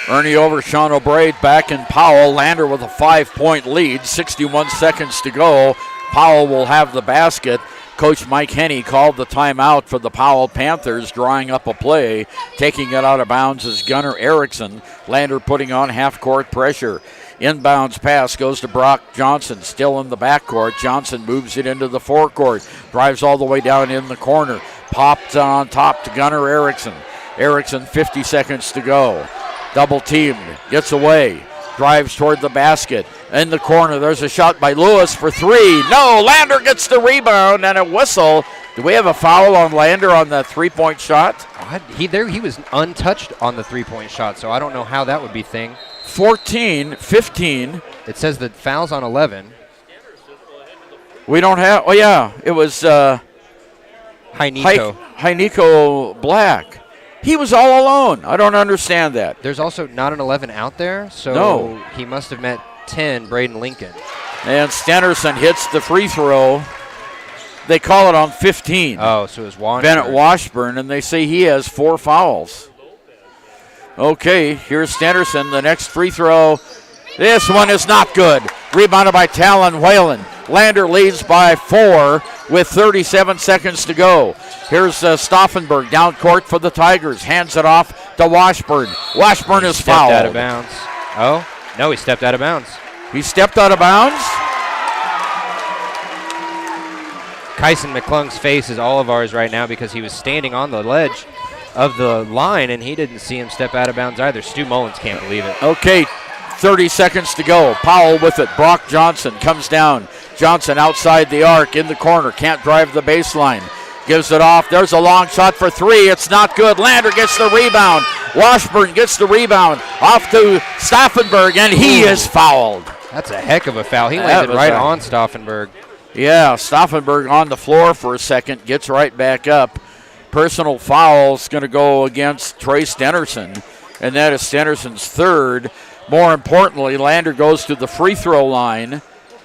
Ernie over Sean O'Brien back in Powell. Lander with a 5-point lead, 61 seconds to go. Powell will have the basket. Coach Mike Henney called the timeout for the Powell Panthers, drawing up a play. Taking it out of bounds is Gunnar Erickson. Lander putting on half-court pressure. Inbounds pass goes to Brock Johnson, still in the backcourt. Johnson moves it into the forecourt, drives all the way down in the corner. Popped on top to Gunnar Erickson. Erickson, 50 seconds to go. Double teamed, gets away, drives toward the basket. In the corner, there's a shot by Lewis for three. No, Lander gets the rebound and a whistle. Do we have a foul on Lander on that three-point shot? He was untouched on the three-point shot, so I don't know how that would be thing. 14, 15. It says that foul's on 11. We don't have, it was Heiniko Black. He was all alone. I don't understand that. There's also not an 11 out there, so he must have met 10, Braden Lincoln. And Stenerson hits the free throw. They call it on 15. Oh, so it was Washburn. Bennett Washburn, and they say he has 4 fouls. Okay, here's Stenerson. The next free throw. This one is not good. Rebounded by Talon Whalen. Lander leads by 4 with 37 seconds to go. Here's Stauffenberg down court for the Tigers. Hands it off to Washburn. Washburn is fouled. Stepped out of bounds. Oh, no, he stepped out of bounds. He stepped out of bounds? Kyson McClung's face is all of ours right now because he was standing on the ledge of the line and he didn't see him step out of bounds either. Stu Mullins can't believe it. Okay, 30 seconds to go. Powell with it. Brock Johnson comes down. Johnson outside the arc in the corner. Can't drive the baseline. Gives it off. There's a long shot for three. It's not good. Lander gets the rebound. Washburn gets the rebound. Off to Stauffenberg, and he is fouled. That's a heck of a foul. He landed right on Stauffenberg. Yeah, Stauffenberg on the floor for a second. Gets right back up. Personal foul's going to go against Trey Stenerson, and that is Stenerson's third. More importantly, Lander goes to the free throw line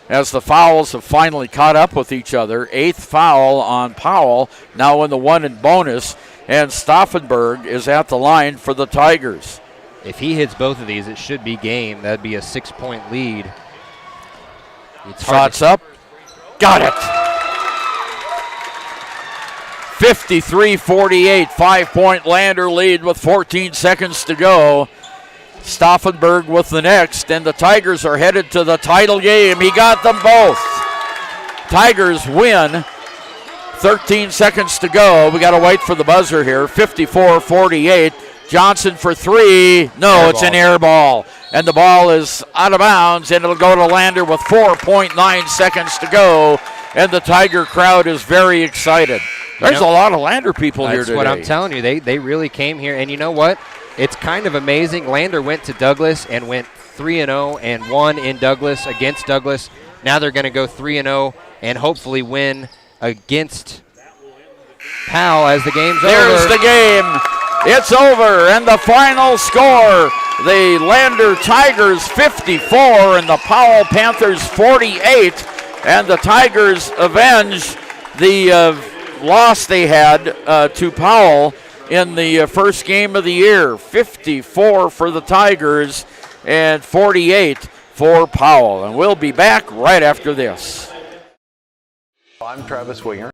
as the fouls have finally caught up with each other. 8th foul on Powell, now in the 1 and bonus, and Stauffenberg is at the line for the Tigers. If he hits both of these, it should be game. That'd be a 6-point lead. Shots up. Got it. 53-48, 5-point Lander lead with 14 seconds to go. Stauffenberg with the next, and the Tigers are headed to the title game. He got them both. Tigers win. 13 seconds to go. We got to wait for the buzzer here. 54-48. Johnson for three. No, it's an air ball. And the ball is out of bounds, and it'll go to Lander with 4.9 seconds to go. And the Tiger crowd is very excited. There's a lot of Lander people here today. That's what I'm telling you. They really came here. And you know what? It's kind of amazing. Lander went to Douglas and went 3-0 and won in Douglas against Douglas. Now they're going to go 3-0 and hopefully win against Powell as the game's over. There's the game. It's over, and the final score, the Lander Tigers 54 and the Powell Panthers 48, and the Tigers avenge the loss they had to Powell in the first game of the year. 54 for the Tigers and 48 for Powell. And we'll be back right after this. I'm Travis Winger.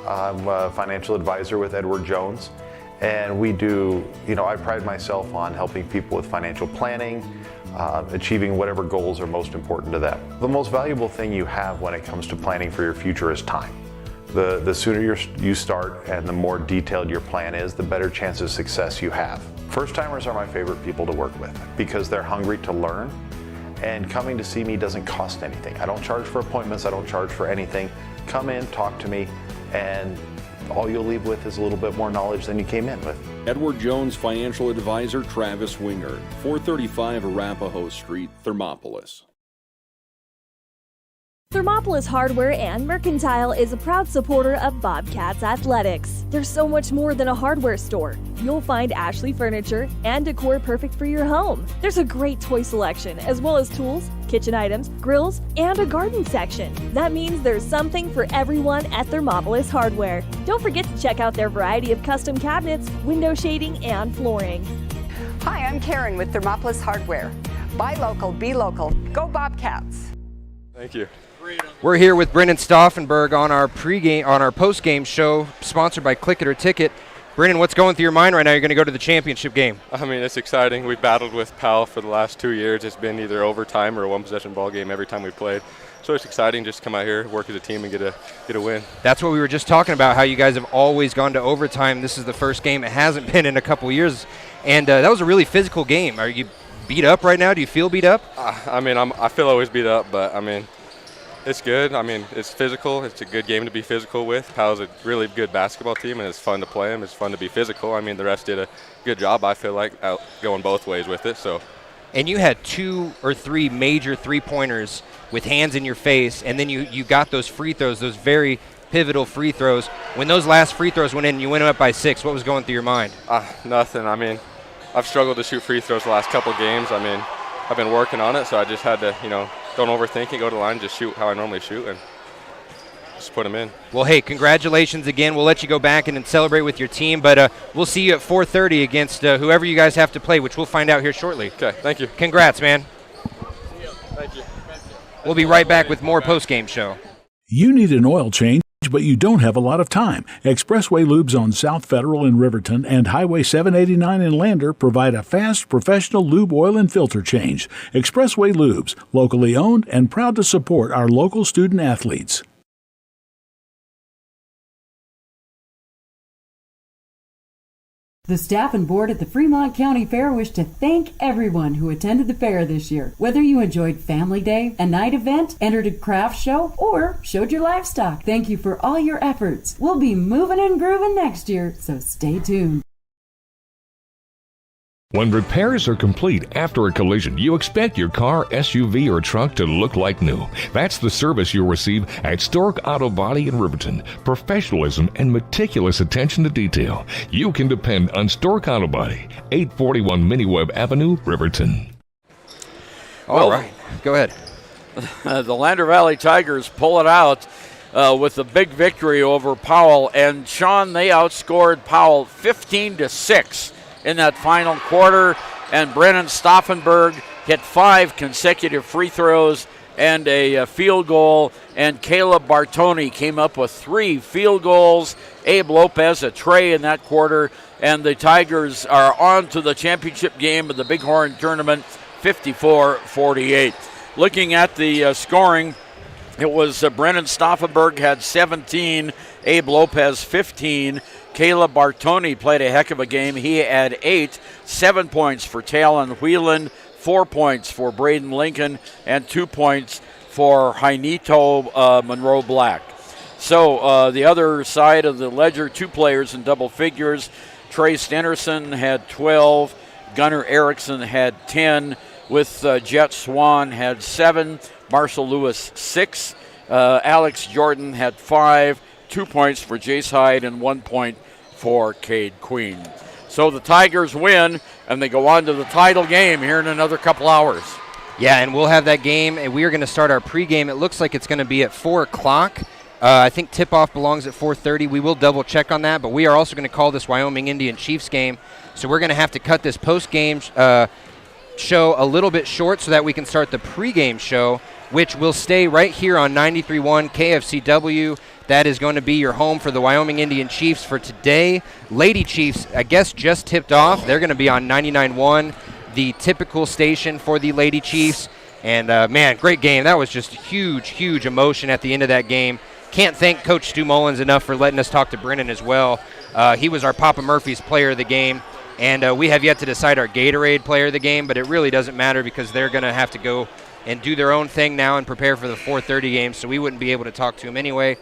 I'm a financial advisor with Edward Jones. And we do, I pride myself on helping people with financial planning, achieving whatever goals are most important to them. The most valuable thing you have when it comes to planning for your future is time. The sooner you start and the more detailed your plan is, the better chance of success you have. First-timers are my favorite people to work with because they're hungry to learn, and coming to see me doesn't cost anything. I don't charge for appointments, I don't charge for anything. Come in, talk to me, and all you'll leave with is a little bit more knowledge than you came in with. Edward Jones Financial Advisor Travis Winger, 435 Arapahoe Street, Thermopolis. Thermopolis Hardware and Mercantile is a proud supporter of Bobcats Athletics. There's so much more than a hardware store. You'll find Ashley furniture and decor perfect for your home. There's a great toy selection, as well as tools, kitchen items, grills, and a garden section. That means there's something for everyone at Thermopolis Hardware. Don't forget to check out their variety of custom cabinets, window shading, and flooring. Hi, I'm Karen with Thermopolis Hardware. Buy local, be local. Go Bobcats. Thank you. We're here with Brennan Stauffenberg on our postgame show, sponsored by Click It or Ticket. Brennan, what's going through your mind right now? You're going to go to the championship game. I mean, it's exciting. We've battled with Powell for the last 2 years. It's been either overtime or a one-possession ball game every time we played. So it's exciting just to come out here, work as a team, and get a win. That's what we were just talking about, how you guys have always gone to overtime. This is the first game. It hasn't been in a couple years. And that was a really physical game. Are you beat up right now? Do you feel beat up? I feel always beat up, but, it's good. It's physical. It's a good game to be physical with. Powell's a really good basketball team, and it's fun to play them. It's fun to be physical. The rest did a good job, I feel like, out going both ways with it. So. And you had 2 or 3 major three-pointers with hands in your face, and then you got those free throws, those very pivotal free throws. When those last free throws went in and you went up by 6, what was going through your mind? Nothing. I've struggled to shoot free throws the last couple games. I've been working on it, so I just had to, don't overthink it, go to the line, just shoot how I normally shoot, and just put them in. Well, hey, congratulations again. We'll let you go back and celebrate with your team, but we'll see you at 4:30 against whoever you guys have to play, which we'll find out here shortly. Okay, thank you. Congrats, man. Thank you. We'll be right back with more postgame show. You need an oil change, but you don't have a lot of time. Expressway Lubes on South Federal in Riverton and Highway 789 in Lander provide a fast, professional lube oil and filter change. Expressway Lubes, locally owned and proud to support our local student athletes. The staff and board at the Fremont County Fair wish to thank everyone who attended the fair this year. Whether you enjoyed Family Day, a night event, entered a craft show, or showed your livestock, thank you for all your efforts. We'll be moving and grooving next year, so stay tuned. When repairs are complete after a collision, you expect your car, SUV, or truck to look like new. That's the service you'll receive at Stork Auto Body in Riverton. Professionalism and meticulous attention to detail. You can depend on Stork Auto Body, 841 Miniweb Avenue, Riverton. All right, go ahead. The Lander Valley Tigers pull it out with a big victory over Powell. And, Sean, they outscored Powell 15-6. In that final quarter, and Brennan Stauffenberg hit 5 consecutive free throws and a field goal, and Caleb Bartoni came up with 3 field goals. Abe Lopez a tray in that quarter, and the Tigers are on to the championship game of the Big Horn Tournament, 54-48. Looking at the scoring, it was Brennan Stauffenberg had 17, Abe Lopez 15. Caleb Bartoni played a heck of a game. He had 8, 7 points for Talon Whelan, 4 points for Braden Lincoln, and 2 points for Jainito Monroe Black. So the other side of the ledger, 2 players in double figures. Trey Stenerson had 12. Gunnar Erickson had 10. With Jet Swan had 7. Marshall Lewis 6. Alex Jordan had 5. 2 points for Jace Hyde and 1 point for Cade Queen. So the Tigers win, and they go on to the title game here in another couple hours. Yeah, and we'll have that game, and we are going to start our pregame. It looks like it's going to be at 4 o'clock. I think tip-off belongs at 4:30. We will double-check on that, but we are also going to call this Wyoming Indian Chiefs game. So we're going to have to cut this post-game show a little bit short so that we can start the pregame show, which will stay right here on 93.1 KFCW. That is going to be your home for the Wyoming Indian Chiefs for today. Lady Chiefs, I guess, just tipped off. They're going to be on 99.1, the typical station for the Lady Chiefs. And, man, great game. That was just huge, huge emotion at the end of that game. Can't thank Coach Stu Mullins enough for letting us talk to Brennan as well. He was our Papa Murphy's player of the game. And we have yet to decide our Gatorade player of the game, but it really doesn't matter because they're going to have to go and do their own thing now and prepare for the 4:30 game, so we wouldn't be able to talk to him anyway.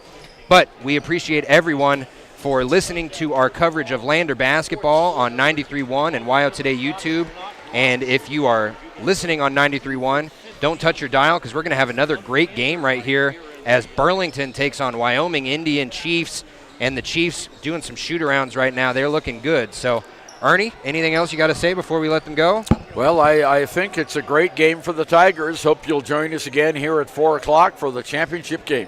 But we appreciate everyone for listening to our coverage of Lander basketball on 93.1 and WYO Today YouTube. And if you are listening on 93.1, don't touch your dial because we're going to have another great game right here as Burlington takes on Wyoming Indian Chiefs. And the Chiefs doing some shoot-arounds right now. They're looking good. So, Ernie, anything else you got to say before we let them go? Well, I think it's a great game for the Tigers. Hope you'll join us again here at 4 o'clock for the championship game.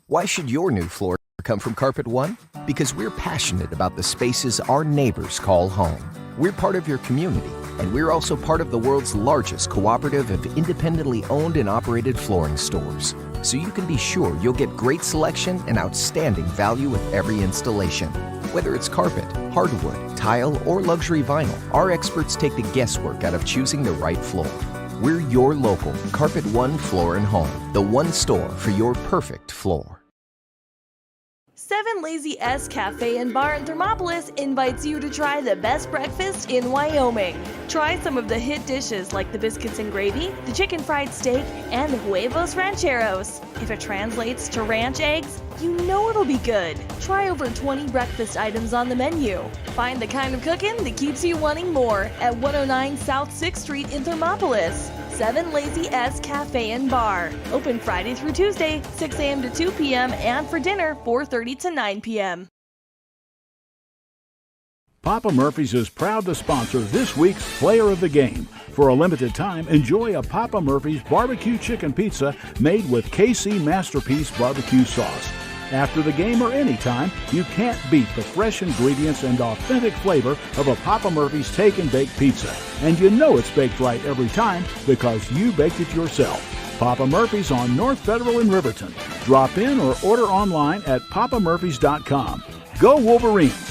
Why should your new floor come from Carpet One? Because we're passionate about the spaces our neighbors call home. We're part of your community, and we're also part of the world's largest cooperative of independently owned and operated flooring stores. So you can be sure you'll get great selection and outstanding value with every installation. Whether it's carpet, hardwood, tile, or luxury vinyl, our experts take the guesswork out of choosing the right floor. We're your local Carpet One Floor and Home, the one store for your perfect floor. 7 Lazy S Cafe and Bar in Thermopolis invites you to try the best breakfast in Wyoming. Try some of the hit dishes like the biscuits and gravy, the chicken fried steak, and the huevos rancheros. If it translates to ranch eggs, you know it'll be good. Try over 20 breakfast items on the menu. Find the kind of cooking that keeps you wanting more at 109 South 6th Street in Thermopolis. 7 Lazy S Cafe and Bar. Open Friday through Tuesday, 6 a.m. to 2 p.m. and for dinner, 4:30 to 9 p.m. Papa Murphy's is proud to sponsor this week's Player of the Game. For a limited time, enjoy a Papa Murphy's barbecue chicken pizza made with KC Masterpiece barbecue sauce. After the game or anytime, you can't beat the fresh ingredients and authentic flavor of a Papa Murphy's Take and Bake Pizza. And you know it's baked right every time because you baked it yourself. Papa Murphy's on North Federal in Riverton. Drop in or order online at papamurphys.com. Go Wolverines!